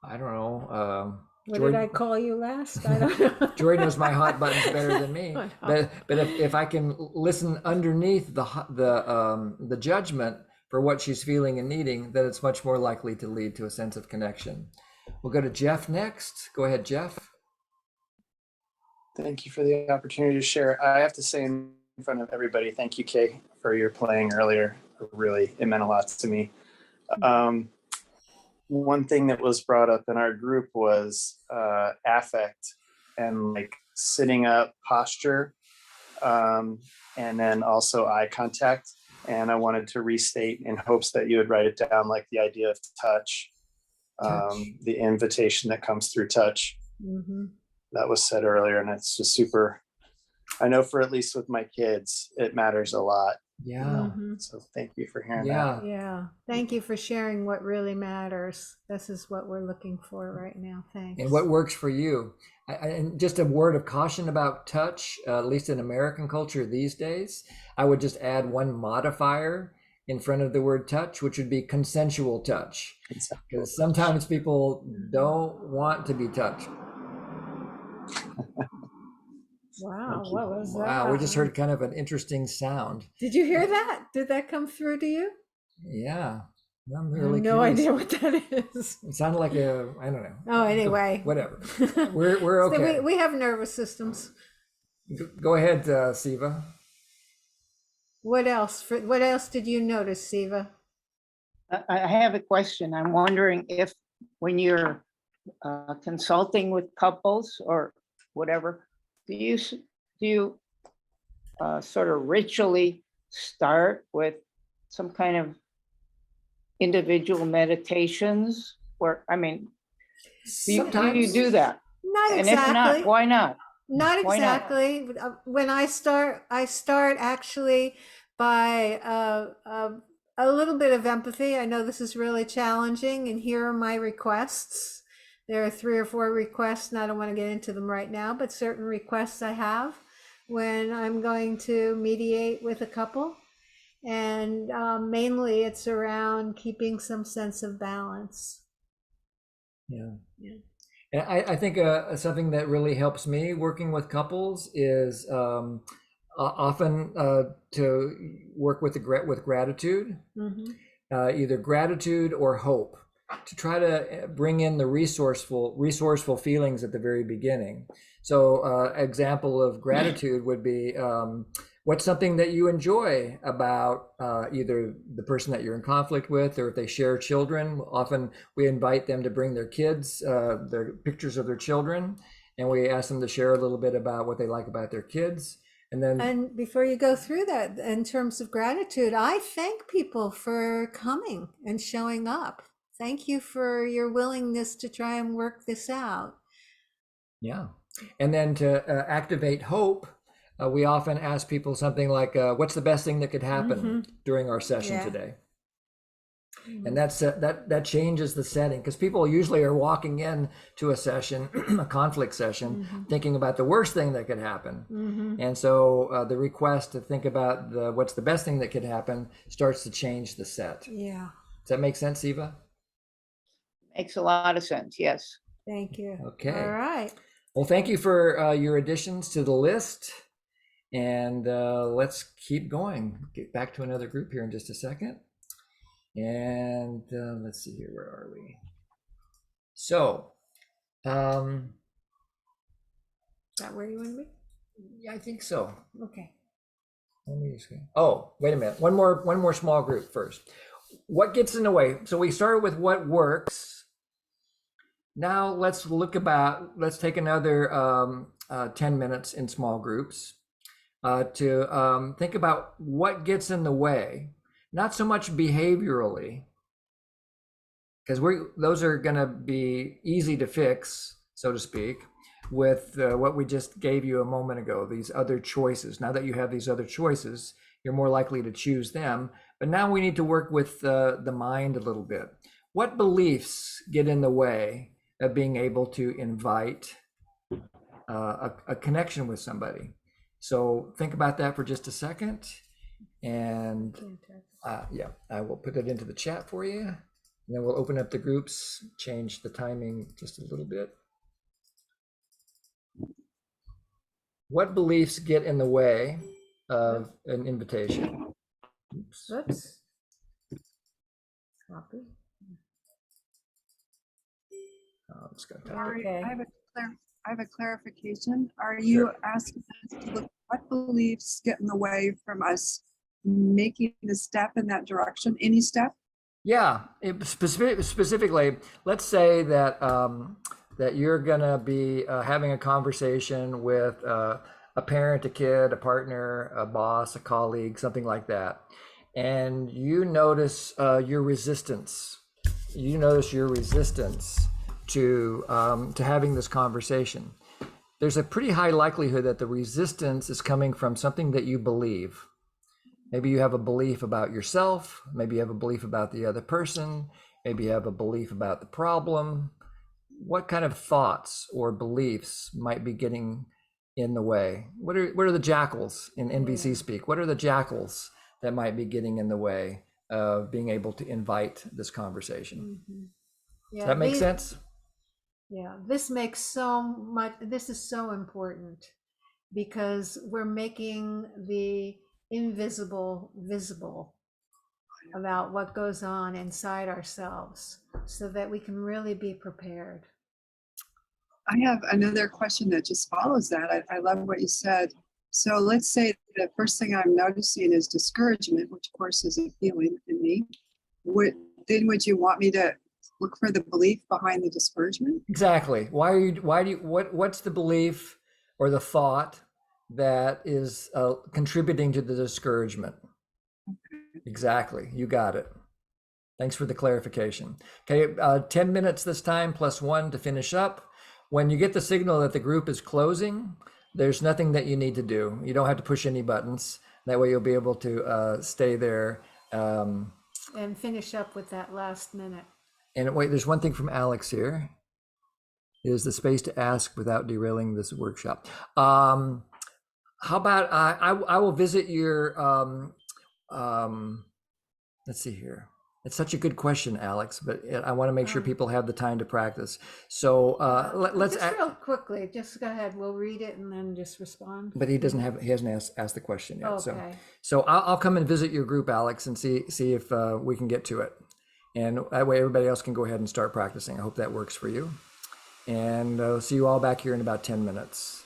I don't know. What Joy, did I call you last? I don't know. Joy knows my hot buttons better than me. But if I can listen underneath the judgment for what she's feeling and needing, then it's much more likely to lead to a sense of connection. We'll go to Jeff next. Go ahead, Jeff. Thank you for the opportunity to share. I have to say in front of everybody, thank you, Kay, for your playing earlier. Really, it meant a lot to me. One thing that was brought up in our group was affect and like sitting up posture, and then also eye contact. And I wanted to restate in hopes that you would write it down, like the idea of touch. The invitation that comes through touch. That was said earlier, and it's just super. I know for at least with my kids, it matters a lot. Yeah. So thank you for hearing Yeah. that. Yeah, thank you for sharing what really matters. This is what we're looking for right now. Thanks. And what works for you. And just a word of caution about touch, at least in American culture these days, I would just add one modifier in front of the word touch, which would be consensual touch. Because sometimes people don't want to be touched. Wow, what was that? Wow, we just heard kind of an interesting sound. Did you hear that? Did that come through to you? Yeah. I'm I really have no curious. idea what that is. It sounded like a, I don't know. Oh, anyway. Whatever. We're So okay. we have nervous systems. Go ahead, Siva. What else? What else did you notice, Siva? I have a question. I'm wondering if when you're consulting with couples or whatever, do you sort of ritually start with some kind of individual meditations? Or, I mean, do you do that? Not And exactly. if not, why not? Not Why not? exactly. When I start actually by a little bit of empathy. I know this is really challenging, and here are my requests. There are 3 or 4 requests, and I don't want to get into them right now, but certain requests I have when I'm going to mediate with a couple. And mainly it's around keeping some sense of balance. Yeah. Yeah. And I think something that really helps me working with couples is often to work with gratitude, either gratitude or hope, to try to bring in the resourceful feelings at the very beginning. So example of gratitude would be What's something that you enjoy about either the person that you're in conflict with, or if they share children? Often we invite them to bring their kids, their pictures of their children, and we ask them to share a little bit about what they like about their kids. And then, And before you go through that, in terms of gratitude, I thank people for coming and showing up. Thank you for your willingness to try and work this out. yeah. And then to activate hope, we often ask people something like, what's the best thing that could happen during our session Yeah. today? And that's that changes the setting, because people usually are walking in to a session, a conflict session, thinking about the worst thing that could happen. And so the request to think about what's the best thing that could happen starts to change the set. Yeah. Does that make sense, Eva? Makes a lot of sense, yes. Thank you. Okay. All right. Well, thank you for your additions to the list. And let's keep going. Get back to another group here in just a second. And let's see here, where are we? So, Is that where you want to be? yeah, I think so. Okay. Let me just, oh, wait a minute. One more small group first. What gets in the way? So we started with what works. Now let's take another 10 minutes in small groups to think about what gets in the way. Not so much behaviorally, because those are going to be easy to fix, so to speak, with what we just gave you a moment ago, these other choices. Now that you have these other choices, you're more likely to choose them. But now we need to work with the mind a little bit. What beliefs get in the way of being able to invite a connection with somebody? So think about that for just a second. And yeah, I will put it into the chat for you. And then we'll open up the groups, change the timing just a little bit. What beliefs get in the way of an invitation? Oops. Oops. Copy. I'm just gonna type Sorry, Okay. I have a clarification. Are you asking us to look what beliefs get in the way from us making a step in that direction? Any step? Yeah, specifically, let's say that that you're gonna be having a conversation with a parent, a kid, a partner, a boss, a colleague, something like that, and you notice your resistance. You notice your resistance to having this conversation. There's a pretty high likelihood that the resistance is coming from something that you believe. Maybe you have a belief about yourself. Maybe you have a belief about the other person. Maybe you have a belief about the problem. What kind of thoughts or beliefs might be getting in the way? What are the jackals in NVC speak? What are the jackals that might be getting in the way of being able to invite this conversation? Yeah, Does that make sense? Yeah, this makes so much, this is so important because we're making the invisible visible about what goes on inside ourselves so that we can really be prepared. I have another question that just follows that. I love what you said. So let's say the first thing I'm noticing is discouragement, which of course is a feeling in me. Would you want me to look for the belief behind the discouragement? Exactly. What's the belief or the thought that is contributing to the discouragement? Exactly. You got it. Thanks for the clarification. Okay, 10 minutes this time, +1 to finish up. When you get the signal that the group is closing, there's nothing that you need to do. You don't have to push any buttons. That way you'll be able to stay there. And finish up with that last minute. And wait, there's one thing from Alex here. Is the space to ask without derailing this workshop. How about I will visit your, let's see here. It's such a good question, Alex, but I want to make sure people have the time to practice. So let's. Just real quickly, just go ahead. We'll read it and then just respond. But he hasn't asked the question yet. Okay. So I'll come and visit your group, Alex, and see if we can get to it. And that way everybody else can go ahead and start practicing. I hope that works for you. And I'll see you all back here in about 10 minutes.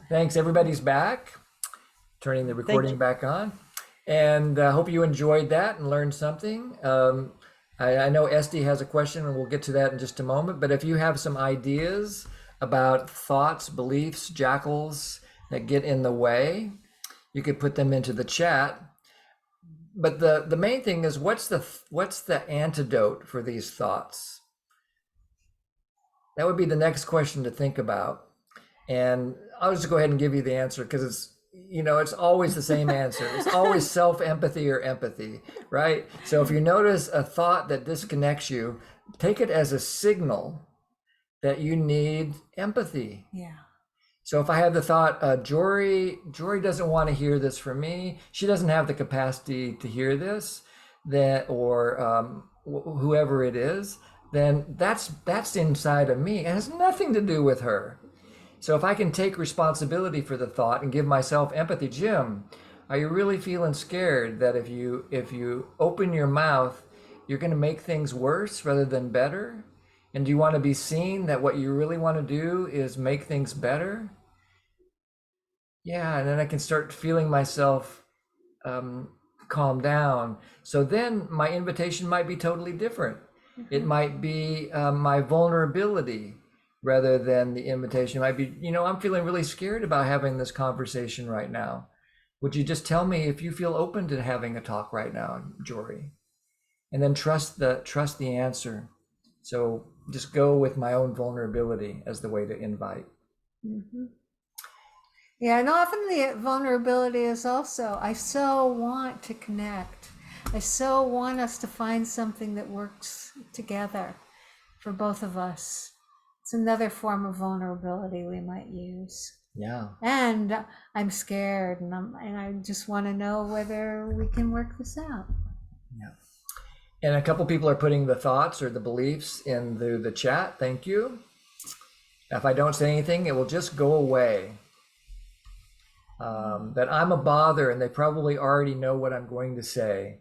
Thanks. Everybody's back. Turning the recording back on. And I hope you enjoyed that and learned something. I know Esty has a question, and we'll get to that in just a moment. But if you have some ideas about thoughts, beliefs, jackals that get in the way, you could put them into the chat. But the main thing is, what's the antidote for these thoughts? That would be the next question to think about. And I'll just go ahead and give you the answer, because it's always the same answer. It's always self-empathy or empathy, right? So if you notice a thought that disconnects you, take it as a signal that you need empathy. Yeah. So if I have the thought, Jory doesn't want to hear this from me. She doesn't have the capacity to hear this, or whoever it is, then that's inside of me. It has nothing to do with her. So if I can take responsibility for the thought and give myself empathy, Jim, are you really feeling scared that if you open your mouth, you're going to make things worse rather than better? And do you want to be seen that what you really want to do is make things better? Yeah, and then I can start feeling myself calm down. So then my invitation might be totally different. It might be my vulnerability rather than the invitation. It might be, I'm feeling really scared about having this conversation right now. Would you just tell me if you feel open to having a talk right now, Jory? And then trust the answer. So just go with my own vulnerability as the way to invite. Mm-hmm. Yeah, and often the vulnerability is also, I so want to connect. I so want us to find something that works together for both of us. It's another form of vulnerability we might use. Yeah. And I'm scared, and I just want to know whether we can work this out. Yeah. And a couple people are putting the thoughts or the beliefs in the chat. Thank you. If I don't say anything, it will just go away. That I'm a bother, and they probably already know what I'm going to say.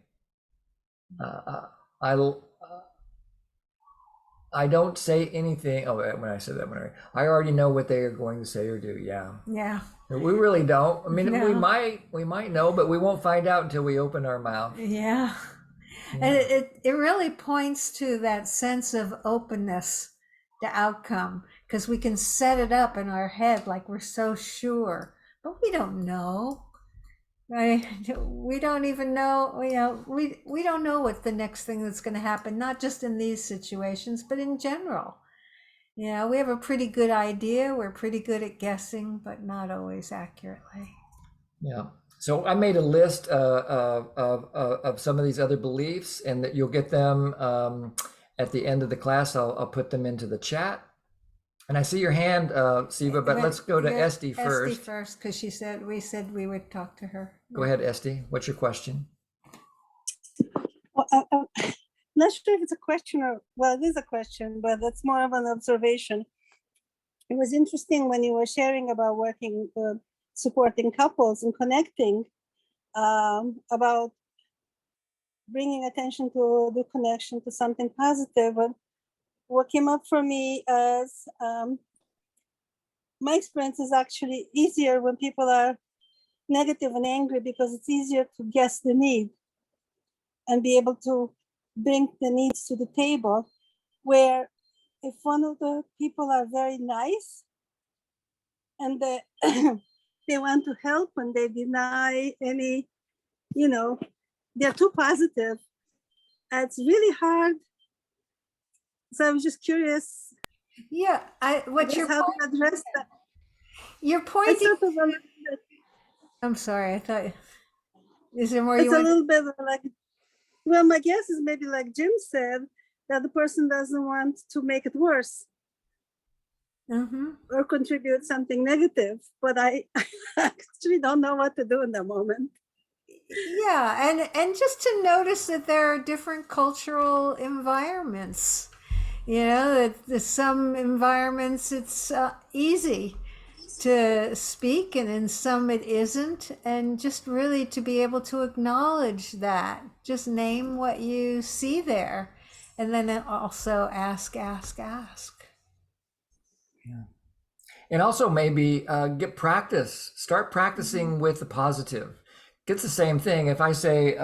I don't say anything. Oh, when I said that, I already know what they are going to say or do. Yeah. Yeah. We really don't. I mean, No. we might know, but we won't find out until we open our mouth. Yeah. And it really points to that sense of openness to outcome, because we can set it up in our head like we're so sure, but we don't know. Right? We don't even know, we don't know what the next thing that's going to happen, not just in these situations, but in general. We have a pretty good idea. We're pretty good at guessing, but not always accurately. Yeah. So I made a list of some of these other beliefs, and that you'll get them at the end of the class. I'll put them into the chat. And I see your hand, Siva, but let's go to Esty first. Esty first, because we said we would talk to her. Go ahead, Esty. What's your question? Well, I'm not sure if it's a question it is a question, but it's more of an observation. It was interesting when you were sharing about working, supporting couples and connecting, about bringing attention to the connection to something positive. And what came up for me as my experience is actually easier when people are negative and angry, because it's easier to guess the need and be able to bring the needs to the table. Where if one of the people are very nice and they, they want to help and they deny any, they're too positive, it's really hard. So I was just curious. Yeah, what's your how point? to address that. You're It's pointing. sort of a little bit, I'm sorry. I thought. Is there more it's you a want? little bit like, well, my guess is maybe like Jim said, that the person doesn't want to make it worse or contribute something negative. But I actually don't know what to do in that moment. Yeah, and just to notice that there are different cultural environments. That some environments it's easy to speak, and in some it isn't. And just really to be able to acknowledge that, just name what you see there, and then also ask. Yeah. And also maybe start practicing with the positive. It's the same thing. If I say,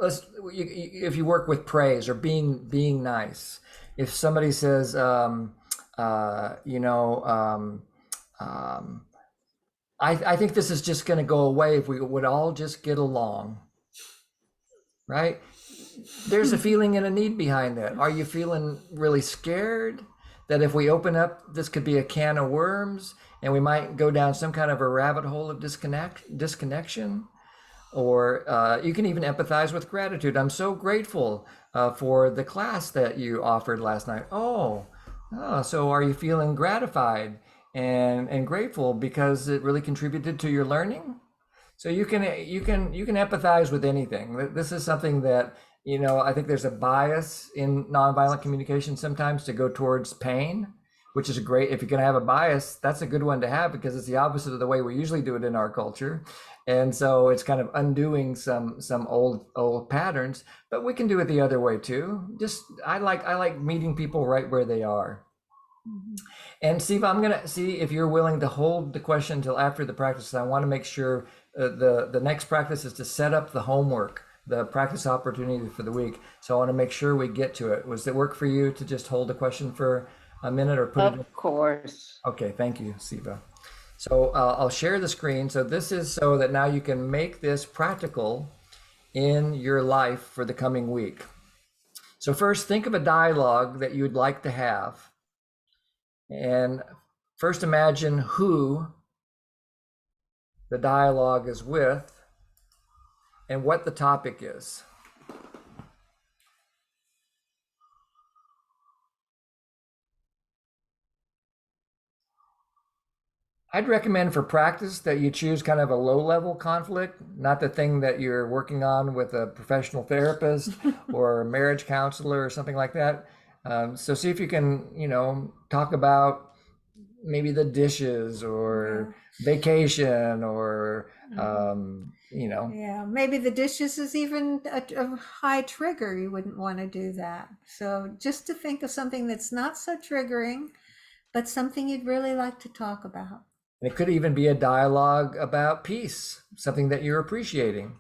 if you work with praise or being nice, if somebody says, I think this is just going to go away if we would all just get along, right? There's a feeling and a need behind that. Are you feeling really scared that if we open up, this could be a can of worms and we might go down some kind of a rabbit hole of disconnection? Or you can even empathize with gratitude. I'm so grateful for the class that you offered last night. So are you feeling gratified and grateful because it really contributed to your learning? So you can empathize with anything. This is something that, I think there's a bias in nonviolent communication sometimes to go towards pain, which is great. If you're going to have a bias, that's a good one to have because it's the opposite of the way we usually do it in our culture. And so it's kind of undoing some old patterns, but we can do it the other way too. I like meeting people right where they are. Mm-hmm. And Steve, I'm going to see if you're willing to hold the question until after the practice. I want to make sure the next practice is to set up the homework, the practice opportunity for the week. So I want to make sure we get to it. Was it work for you to just hold the question for a minute or put it? Of course. Okay, thank you, Siva. So I'll share the screen. So this is so that now you can make this practical in your life for the coming week. So first, think of a dialogue that you'd like to have. And first imagine who the dialogue is with and what the topic is. I'd recommend for practice that you choose kind of a low-level conflict, not the thing that you're working on with a professional therapist or a marriage counselor or something like that. So see if you can, talk about maybe the dishes or vacation or, Yeah, maybe the dishes is even a high trigger. You wouldn't want to do that. So just to think of something that's not so triggering, but something you'd really like to talk about. It could even be a dialogue about peace, something that you're appreciating.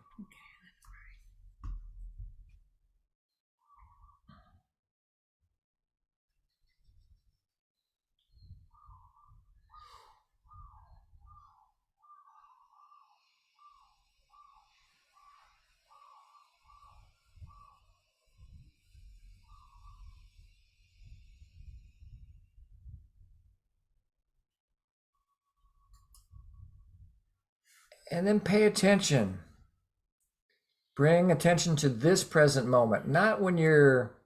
And then pay attention. Bring attention to this present moment, not when you're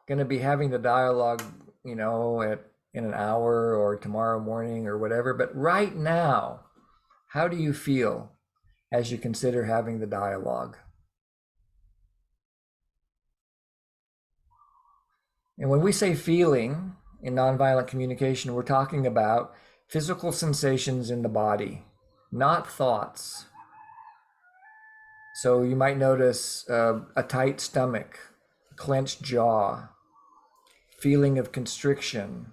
going to be having the dialogue, in an hour or tomorrow morning or whatever, but right now, how do you feel as you consider having the dialogue? And when we say feeling in nonviolent communication, we're talking about physical sensations in the body, not thoughts. So you might notice a tight stomach, clenched jaw, feeling of constriction.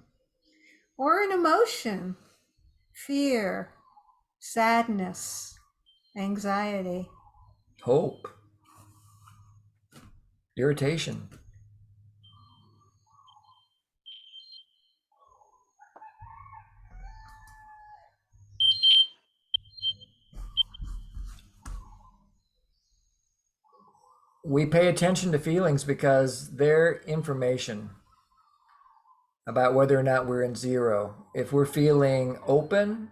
Or an emotion, fear, sadness, anxiety. Hope, irritation. We pay attention to feelings because they're information about whether or not we're in zero. If we're feeling open,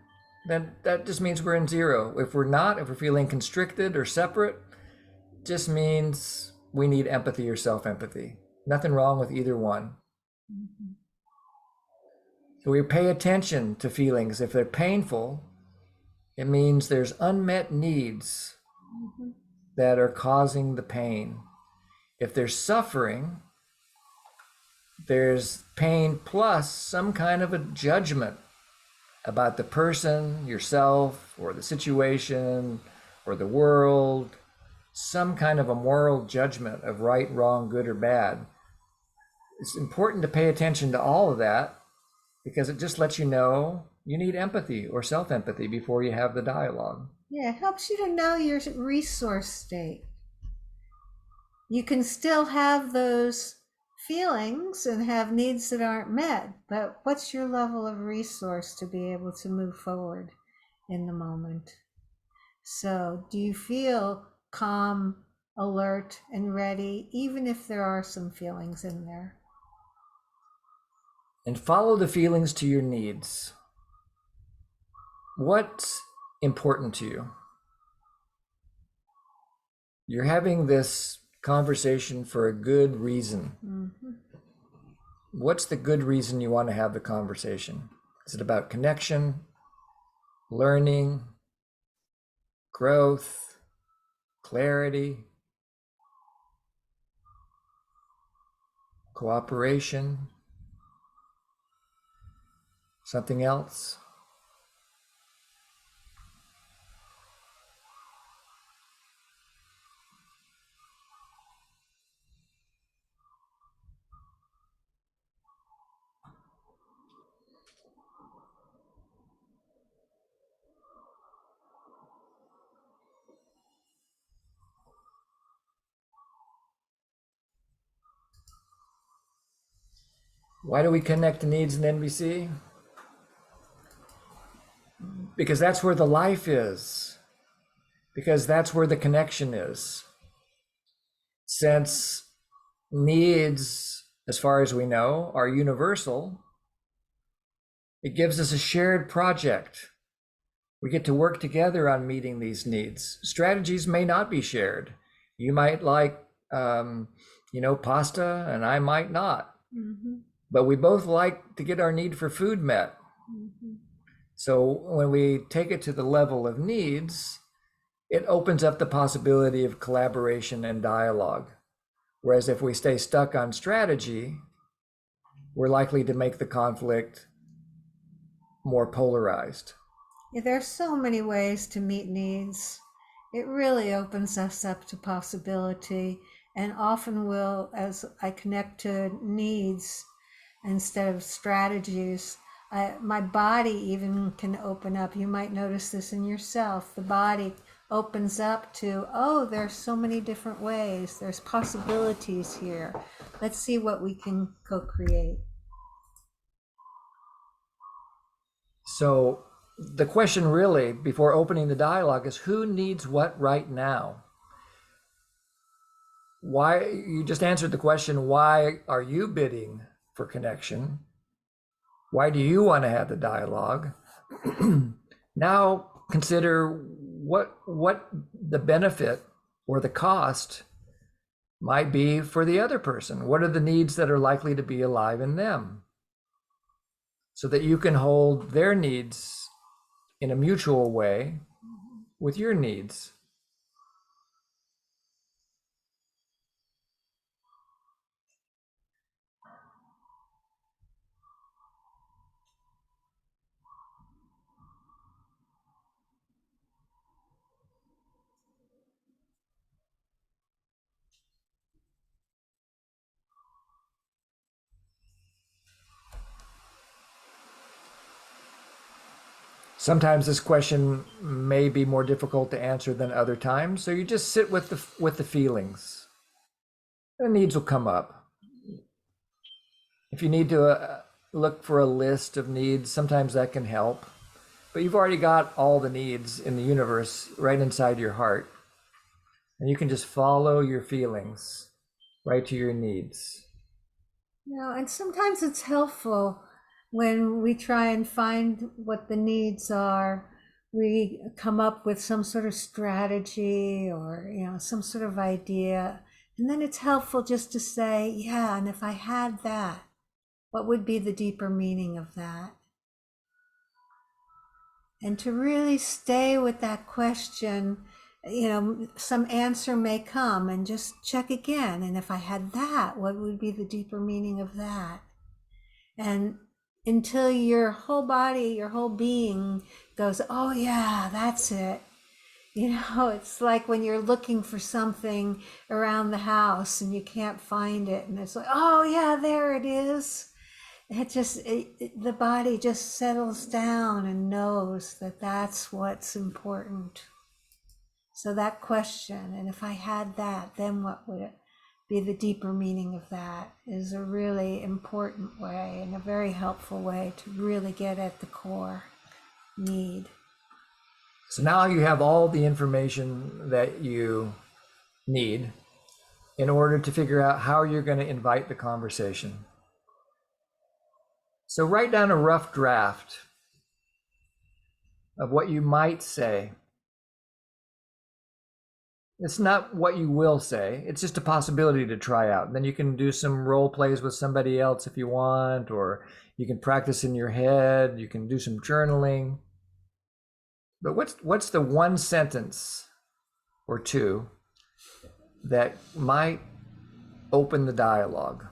then that just means we're in zero. If we're not, if we're feeling constricted or separate, just means we need empathy or self-empathy. Nothing wrong with either one. Mm-hmm. So we pay attention to feelings. If they're painful, it means there's unmet needs that are causing the pain. If there's suffering, there's pain plus some kind of a judgment about the person, yourself, or the situation, or the world, some kind of a moral judgment of right, wrong, good, or bad. It's important to pay attention to all of that because it just lets you know You need empathy or self-empathy before you have the dialogue. Yeah, it helps you to know your resource state. You can still have those feelings and have needs that aren't met, but what's your level of resource to be able to move forward in the moment? So, do you feel calm, alert, and ready, even if there are some feelings in there? And follow the feelings to your needs. What's important to you? You're having this conversation for a good reason. Mm-hmm. What's the good reason you want to have the conversation? Is it about connection, learning, growth, clarity, cooperation, something else? Why do we connect to needs in NVC? Because that's where the life is. Because that's where the connection is. Since needs, as far as we know, are universal, it gives us a shared project. We get to work together on meeting these needs. Strategies may not be shared. You might like, pasta, and I might not. Mm-hmm. But we both like to get our need for food met. Mm-hmm. So when we take it to the level of needs, it opens up the possibility of collaboration and dialogue. Whereas if we stay stuck on strategy, we're likely to make the conflict more polarized. Yeah, there's so many ways to meet needs. It really opens us up to possibility, and often will, as I connect to needs instead of strategies, my body even can open up. You might notice this in yourself. The body opens up to, oh, there's so many different ways. There's possibilities here. Let's see what we can co-create. So the question really, before opening the dialogue, is who needs what right now? Why, you just answered the question, why are you bidding for connection? Why do you want to have the dialogue? Now consider what the benefit or the cost might be for the other person. What are the needs that are likely to be alive in them? So that you can hold their needs in a mutual way with your needs. Sometimes this question may be more difficult to answer than other times, so you just sit with the feelings. The needs will come up. If you need to look for a list of needs, sometimes that can help. But you've already got all the needs in the universe right inside your heart. And you can just follow your feelings right to your needs. And sometimes it's helpful when we try and find what the needs are. We come up with some sort of strategy or, some sort of idea. And then it's helpful just to say, yeah, and if I had that, what would be the deeper meaning of that? And to really stay with that question, some answer may come, and just check again. And if I had that, what would be the deeper meaning of that? And until your whole body, your whole being goes, oh yeah, that's it. It's like when you're looking for something around the house and you can't find it. And it's like, oh yeah, there it is. the body just settles down and knows that that's what's important. So that question, and if I had that, then what would it be? The deeper meaning of that is a really important way and a very helpful way to really get at the core need. So now you have all the information that you need in order to figure out how you're going to invite the conversation. So write down a rough draft of what you might say. It's not what you will say, it's just a possibility to try out. And then you can do some role plays with somebody else if you want, or you can practice in your head, you can do some journaling. But what's the one sentence or two that might open the dialogue?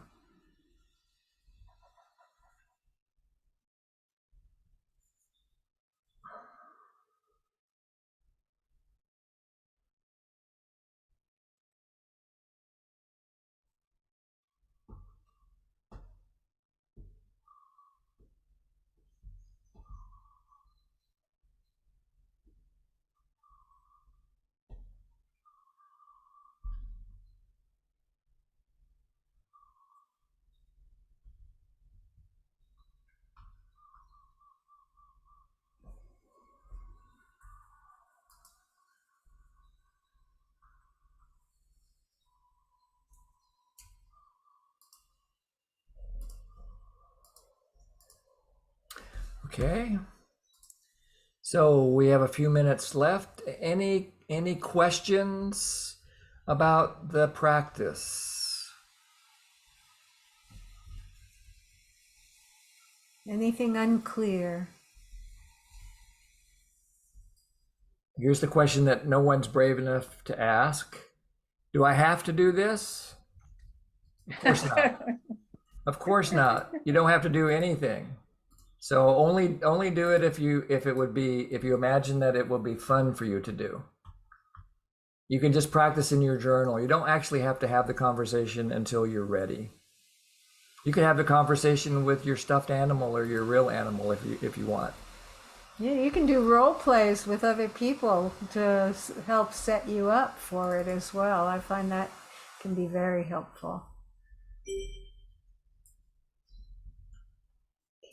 Okay. So we have a few minutes left. Any questions about the practice? Anything unclear? Here's the question that no one's brave enough to ask. Do I have to do this? Of course not. Of course not. You don't have to do anything. So only do it if you imagine that it will be fun for you to do. You can just practice in your journal. You don't actually have to have the conversation until you're ready. You can have the conversation with your stuffed animal or your real animal if you want. Yeah, you can do role plays with other people to help set you up for it as well. I find that can be very helpful.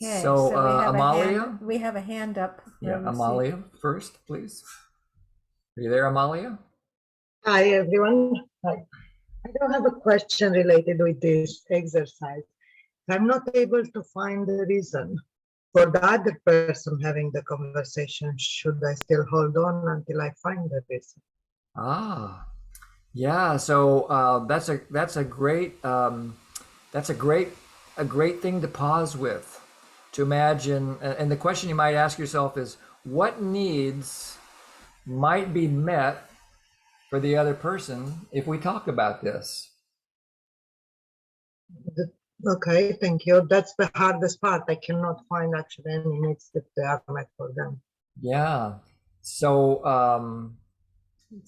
Okay, So, we have Amalia? we have a hand up. Yeah, Let me see. Amalia first, please. Are you there, Amalia? Hi, everyone. Hi. I don't have a question related with this exercise. I'm not able to find the reason for the other person having the conversation. Should I still hold on until I find the reason? Ah, yeah. So that's a great thing to pause with, to imagine. And the question you might ask yourself is, what needs might be met for the other person if we talk about this? Okay, thank you. That's the hardest part. I cannot find actually any needs that they are met for them. Yeah. So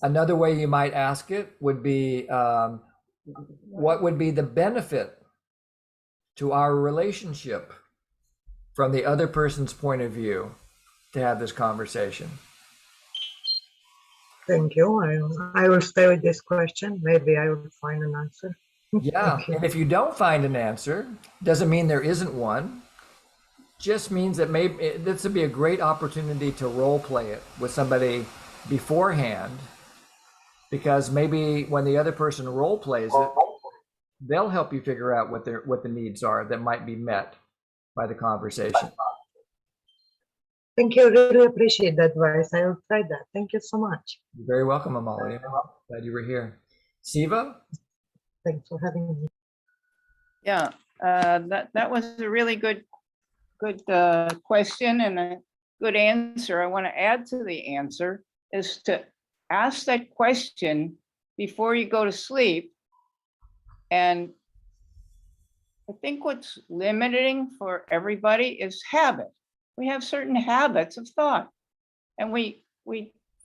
another way you might ask it would be, what would be the benefit to our relationship from the other person's point of view to have this conversation? Thank you. I will stay with this question. Maybe I will find an answer. Yeah, and if you don't find an answer, doesn't mean there isn't one. Just means that maybe this would be a great opportunity to role play it with somebody beforehand, because maybe when the other person role plays it, they'll help you figure out what the needs are that might be met by the conversation. Thank you. Really appreciate that advice. I will try that. Thank you so much. You're very welcome, Amalia. Glad you were here. Siva? Thanks for having me. Yeah, that was a really good question and a good answer. I want to add to the answer is to ask that question before you go to sleep. And I think what's limiting for everybody is habit. We have certain habits of thought, and we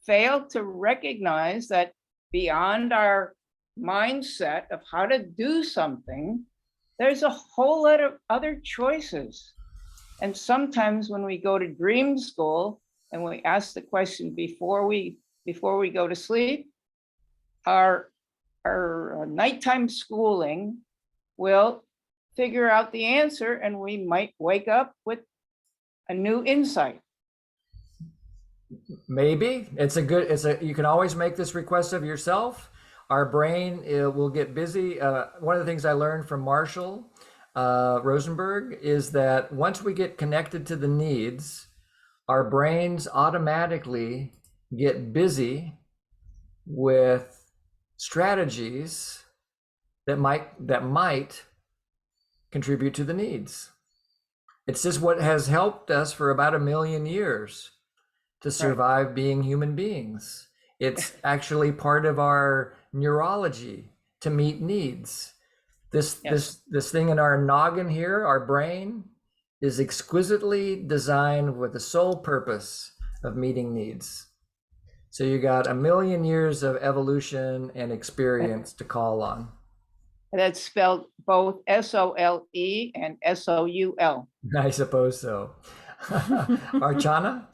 fail to recognize that beyond our mindset of how to do something, there's a whole lot of other choices. And sometimes when we go to dream school and we ask the question before we go to sleep, our nighttime schooling will figure out the answer, and we might wake up with a new insight. Maybe you can always make this request of yourself. Our brain will get busy. One of the things I learned from Marshall Rosenberg is that once we get connected to the needs, our brains automatically get busy with strategies that might contribute to the needs. It's just what has helped us for about 1 million years to survive being human beings. It's actually part of our neurology to meet needs. This thing in our noggin here, our brain, is exquisitely designed with the sole purpose of meeting needs. So you got 1 million years of evolution and experience to call on. That's spelled both S-O-L-E and S-O-U-L. I suppose so. Archana?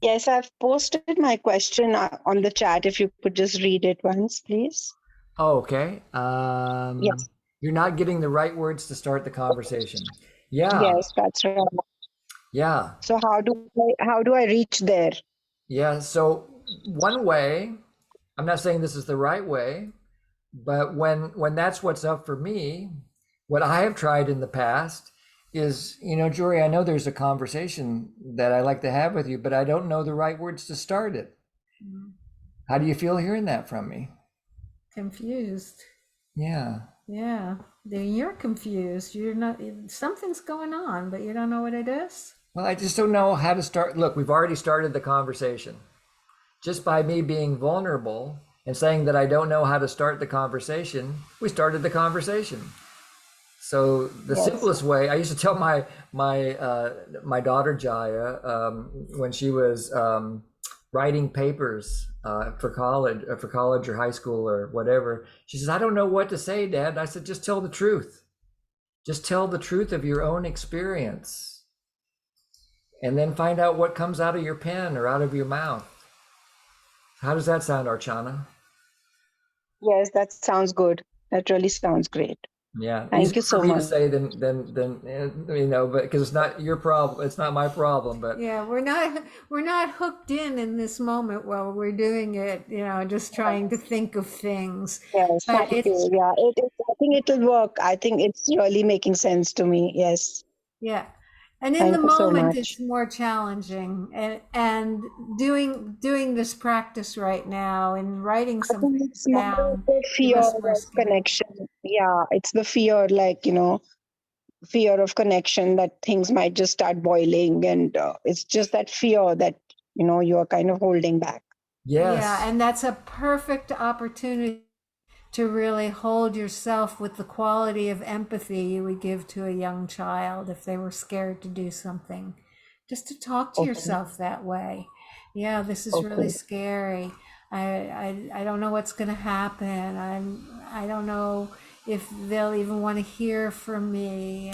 Yes, I've posted my question on the chat. If you could just read it once, please. Oh, okay. Yes. You're not getting the right words to start the conversation. Yeah. Yes, that's right. Yeah. So how do I reach there? Yeah. So one way, I'm not saying this is the right way, but when that's what's up for me, what I have tried in the past is, Jory, I know there's a conversation that I like to have with you, but I don't know the right words to start it. How do you feel hearing that from me? Confused. Yeah. Yeah. Then you're confused. You're not, something's going on, but you don't know what it is. Well, I just don't know how to start. Look, we've already started the conversation. Just by me being vulnerable and saying that I don't know how to start the conversation, we started the conversation. So the simplest way, I used to tell my daughter Jaya when she was writing papers for college or high school or whatever. She says, "I don't know what to say, Dad." And I said, "Just tell the truth. Just tell the truth of your own experience, and then find out what comes out of your pen or out of your mouth." How does that sound, Archana? Yes, that sounds good. That really sounds great. Yeah. Thank you so for me much. to say than but because it's not your problem, it's not my problem. But Yeah, we're not hooked in this moment while we're doing it, just trying to think of things. Yes, But thank you. Yeah, I think it will work. I think it's really making sense to me. Yes. Yeah. And in Thank the you so moment, much. it's more challenging. And doing this practice right now and writing I think something it's more down. the fear less of more scary. connection. Yeah, it's the fear, fear of connection that things might just start boiling. And it's just that fear that, you're kind of holding back. yes. Yeah, and that's a perfect opportunity to really hold yourself with the quality of empathy you would give to a young child if they were scared to do something. Just to talk to Okay. yourself that way. Yeah, this is really Okay. scary. I don't know what's going to happen. I don't know if they'll even want to hear from me.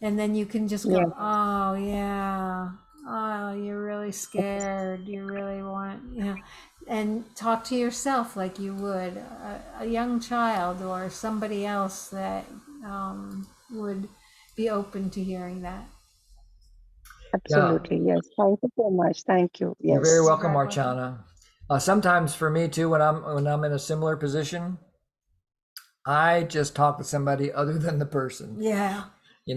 And then you can just go, Yeah. oh yeah, oh, you're really scared. You really want, and talk to yourself like you would a young child or somebody else that would be open to hearing that. Absolutely. Yes. Thank you so much. Thank you. You're Yes. very welcome, Very welcome. Archana. Sometimes for me too, when I'm in a similar position, I just talk to somebody other than the person. Yeah.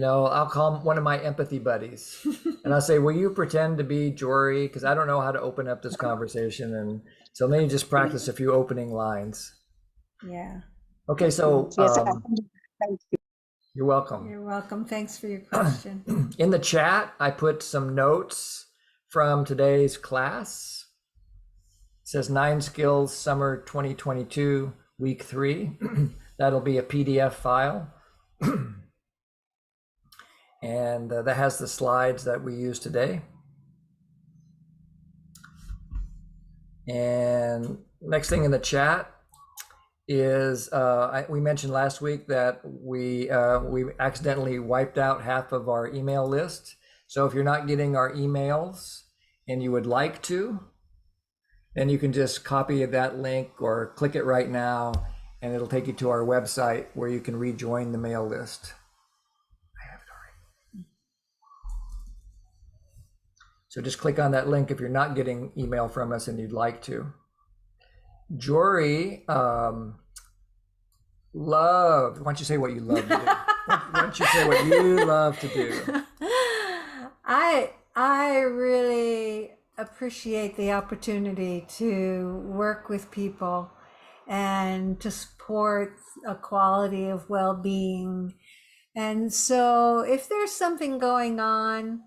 I'll call one of my empathy buddies and I'll say, "Will you pretend to be Jory? Because I don't know how to open up this conversation." And so let me just practice a few opening lines. Yeah. Okay, so Yes. I can do that. Thank you. you're welcome. You're welcome. Thanks for your question. In the chat, I put some notes from today's class. It says 9 Skills Summer 2022, Week 3. That'll be a PDF file. And that has the slides that we use today. And next thing in the chat is we mentioned last week that we accidentally wiped out half of our email list. So if you're not getting our emails and you would like to, then you can just copy that link or click it right now, and it'll take you to our website where you can rejoin the mail list. I have it already. So just click on that link if you're not getting email from us and you'd like to. Jory loved. Why don't you say what you love to do? Why don't you say what you love to do? I really appreciate the opportunity to work with people and to support a quality of well-being. And so if there's something going on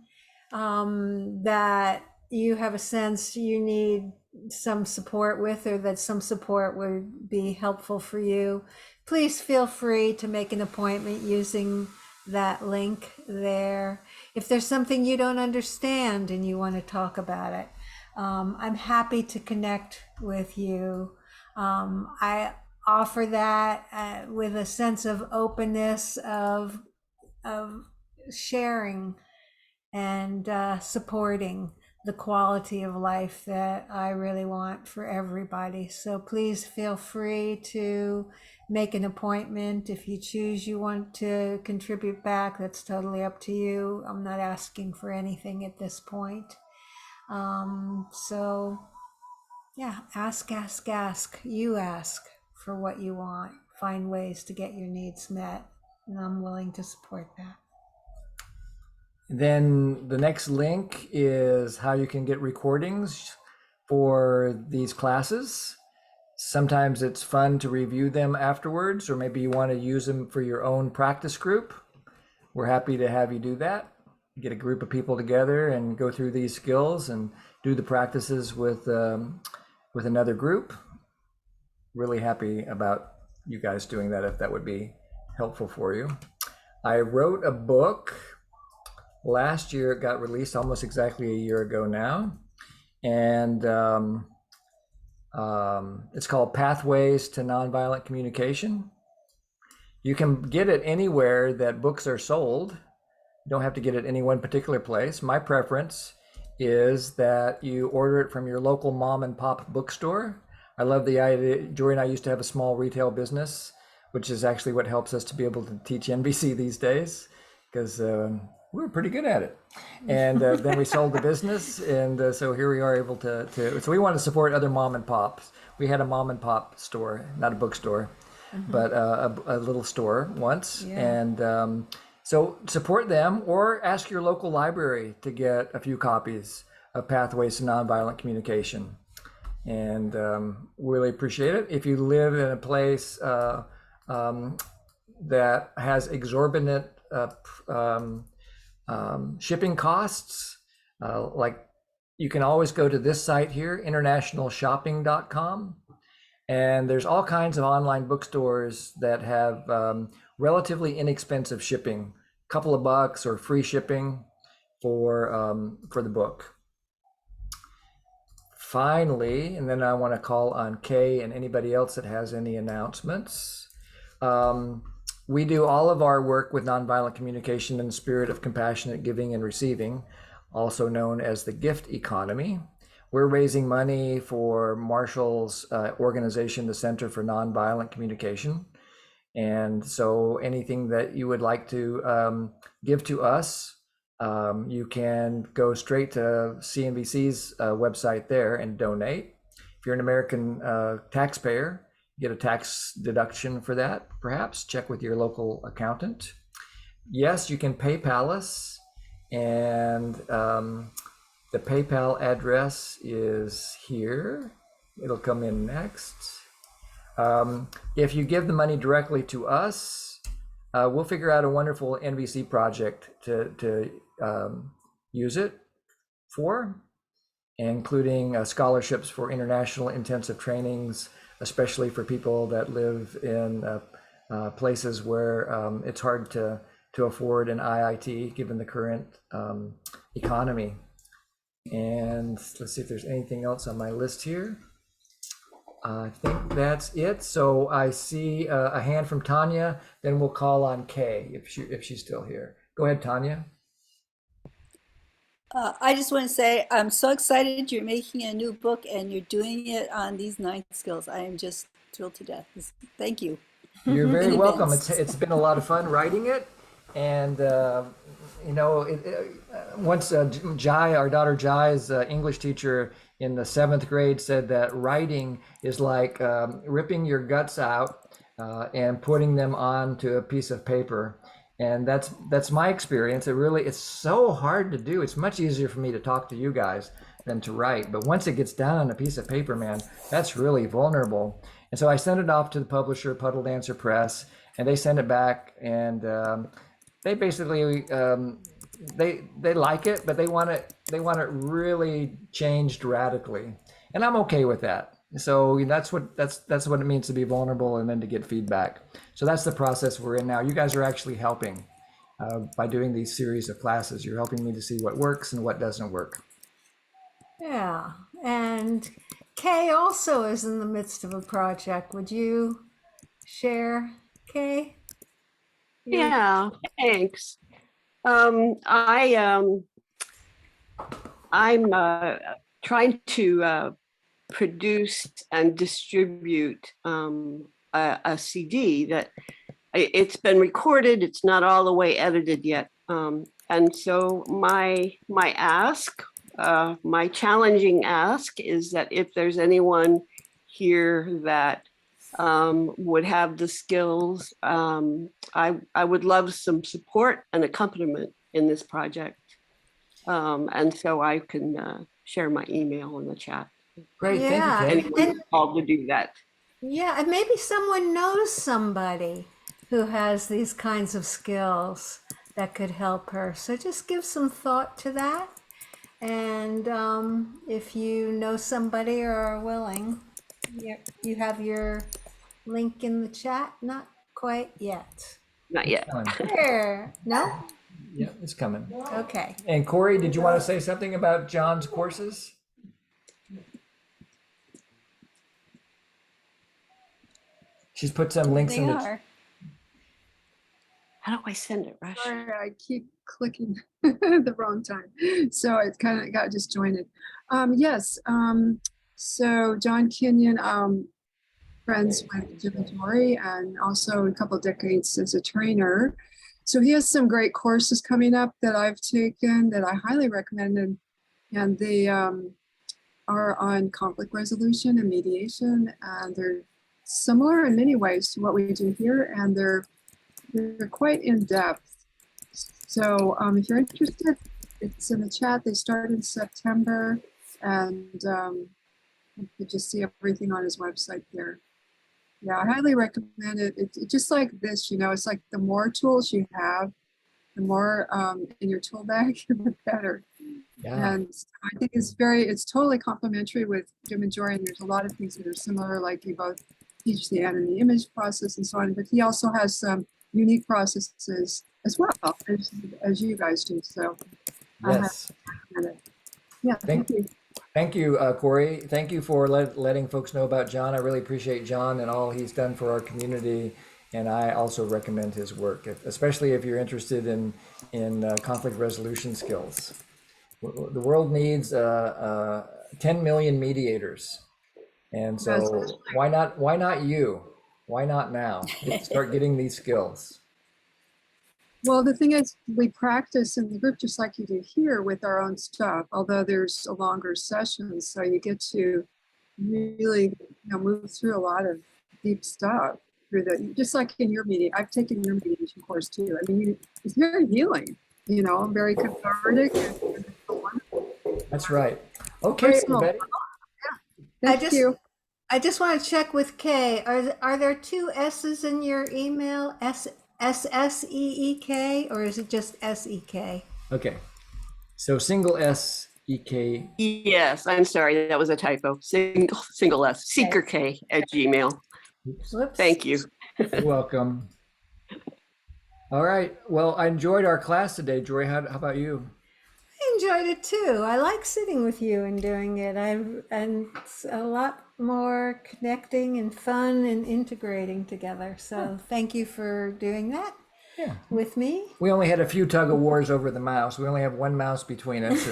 that you have a sense you need some support with, or that some support would be helpful for you, please feel free to make an appointment using that link there. If there's something you don't understand and you want to talk about it, I'm happy to connect with you. I offer that with a sense of openness, of sharing and supporting the quality of life that I really want for everybody. So please feel free to make an appointment. If you choose you want to contribute back, that's totally up to you. I'm not asking for anything at this point. So yeah, ask. You ask for what you want. Find ways to get your needs met, and I'm willing to support that. Then the next link is how you can get recordings for these classes. Sometimes it's fun to review them afterwards, or maybe you want to use them for your own practice group. We're happy to have you do that. Get a group of people together and go through these skills and do the practices with another group. Really happy about you guys doing that, if that would be helpful for you. I wrote a book last year. It got released almost exactly a year ago now. And it's called Pathways to Nonviolent Communication. You can get it anywhere that books are sold. You don't have to get it any one particular place. My preference is that you order it from your local mom and pop bookstore. I love the idea. Jory and I used to have a small retail business, which is actually what helps us to be able to teach NVC these days, because we were pretty good at it. And then we sold the business, and so here we are able to. So we want to support other mom and pops. We had a mom and pop store, not a bookstore, but a little store once. Yeah. And so support them, or ask your local library to get a few copies of Pathways to Nonviolent Communication. And really appreciate it. If you live in a place that has exorbitant shipping costs, like, you can always go to this site here, internationalshopping.com. And there's all kinds of online bookstores that have relatively inexpensive shipping, a couple of bucks or free shipping for the book. Finally, and then I want to call on Kay and anybody else that has any announcements. We do all of our work with nonviolent communication in the spirit of compassionate giving and receiving, also known as the gift economy. We're raising money for Marshall's organization, the Center for Nonviolent Communication. And so anything that you would like to give to us, you can go straight to CNVC's website there and donate. If you're an American taxpayer, you get a tax deduction for that, perhaps. Check with your local accountant. Yes, you can PayPal us, and the PayPal address is here. It'll come in next. If you give the money directly to us, we'll figure out a wonderful NVC project to use it for, including scholarships for international intensive trainings, especially for people that live in places where it's hard to afford an IIT given the current economy. And let's see if there's anything else on my list here. I think that's it. So I see a hand from Tanya. Then we'll call on Kay if she's still here. Go ahead, Tanya. I just want to say I'm so excited you're making a new book and you're doing it on these 9 skills. I am just thrilled to death. Thank you. You're very In welcome. advance. It's been a lot of fun writing it, and you know, once Jai, our daughter Jai's English teacher in the 7th grade, said that writing is like ripping your guts out and putting them onto a piece of paper. And that's my experience. It's so hard to do. It's much easier for me to talk to you guys than to write. But once it gets down on a piece of paper, man, that's really vulnerable. And so I sent it off to the publisher, Puddle Dancer Press, and they sent it back. And they basically they like it, but they want it really changed radically. And I'm okay with that. So that's what it means to be vulnerable and then to get feedback. So that's the process we're in now. You guys are actually helping by doing these series of classes. You're helping me to see what works and what doesn't work. Yeah, and Kay also is in the midst of a project. Would you share, Kay? Yeah, thanks. I'm trying to produce and distribute a CD that it's been recorded. It's not all the way edited yet, and so my ask, my challenging ask, is that if there's anyone here that would have the skills, I would love some support and accompaniment in this project, and so I can share my email in the chat. Great, Yeah, thank you, Kay. Anyone called to do that. Yeah, and maybe someone knows somebody who has these kinds of skills that could help her. So just give some thought to that. And if you know somebody or are willing, you have your link in the chat. Not quite yet. Not yet. There. No? Yeah, it's coming. Okay. And Corey, did you want to say something about John's courses? She's put some links in the. How do I send it, Rush? Sorry, I keep clicking the wrong time. So it kind of got disjointed. Yes. So John Kenyon, friends with Jim and Tori, and also a couple of decades as a trainer. So he has some great courses coming up that I've taken that I highly recommend. And they are on conflict resolution and mediation. And they're similar in many ways to what we do here. And they're quite in depth. So if you're interested, it's in the chat. They start in September, and you can just see everything on his website there. Yeah, I highly recommend it. It's just like this, it's like the more tools you have, the more in your tool bag, the better. Yeah. And I think it's totally complementary with Jim and Jory, and there's a lot of things that are similar, like you both teach the anatomy image process and so on, but he also has some unique processes as well as you guys do. So Yes. Yeah, thank you. Thank you, Corey. Thank you for letting folks know about John. I really appreciate John and all he's done for our community. And I also recommend his work, especially if you're interested in conflict resolution skills. The world needs 10 million mediators. And so why not you? Why not now? Start getting these skills. Well, the thing is, we practice in the group just like you do here with our own stuff, although there's a longer session. So you get to really move through a lot of deep stuff just like in your meeting. I've taken your mediation course too. I mean, it's very healing, very cathartic. And That's right. Okay, everybody. Thank you. I just want to check with Kay. Are there 2 S's in your email? SSEEK, or is it just SEK? Okay. So single SEK. Yes, I'm sorry, that was a typo. Single S, seekerk@gmail. Whoops. Thank you. You're welcome. All right. Well, I enjoyed our class today, Joy. How about you? enjoyed it too. I like sitting with you and doing it. And it's a lot more connecting and fun and integrating together. So thank you for doing that Yeah. with me. We only had a few tug of wars over the mouse. We only have one mouse between us.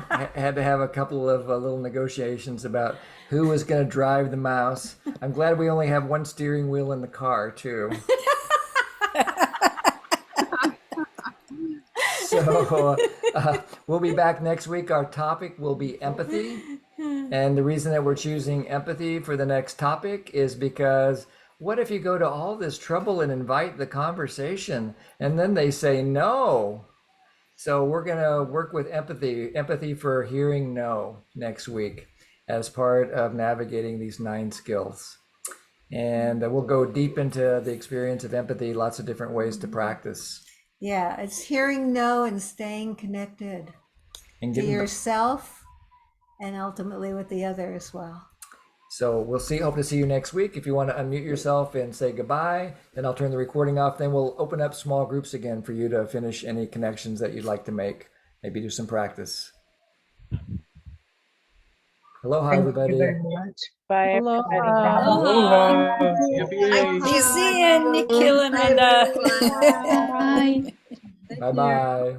And had to have a couple of little negotiations about who was going to drive the mouse. I'm glad we only have one steering wheel in the car too. So we'll be back next week. Our topic will be empathy. And the reason that we're choosing empathy for the next topic is because what if you go to all this trouble and invite the conversation and then they say no? So we're going to work with empathy for hearing no next week as part of navigating these 9 skills. And we'll go deep into the experience of empathy, lots of different ways to practice. Yeah, it's hearing no and staying connected And to getting yourself and ultimately with the other as well. So we'll hope to see you next week. If you want to unmute yourself and say goodbye, then I'll turn the recording off. Then we'll open up small groups again for you to finish any connections that you'd like to make. Maybe do some practice. Aloha, Thank everybody. you very much. Bye. everybody. Aloha. Yippee. See you, Nikhil and Linda. Bye. Bye-bye.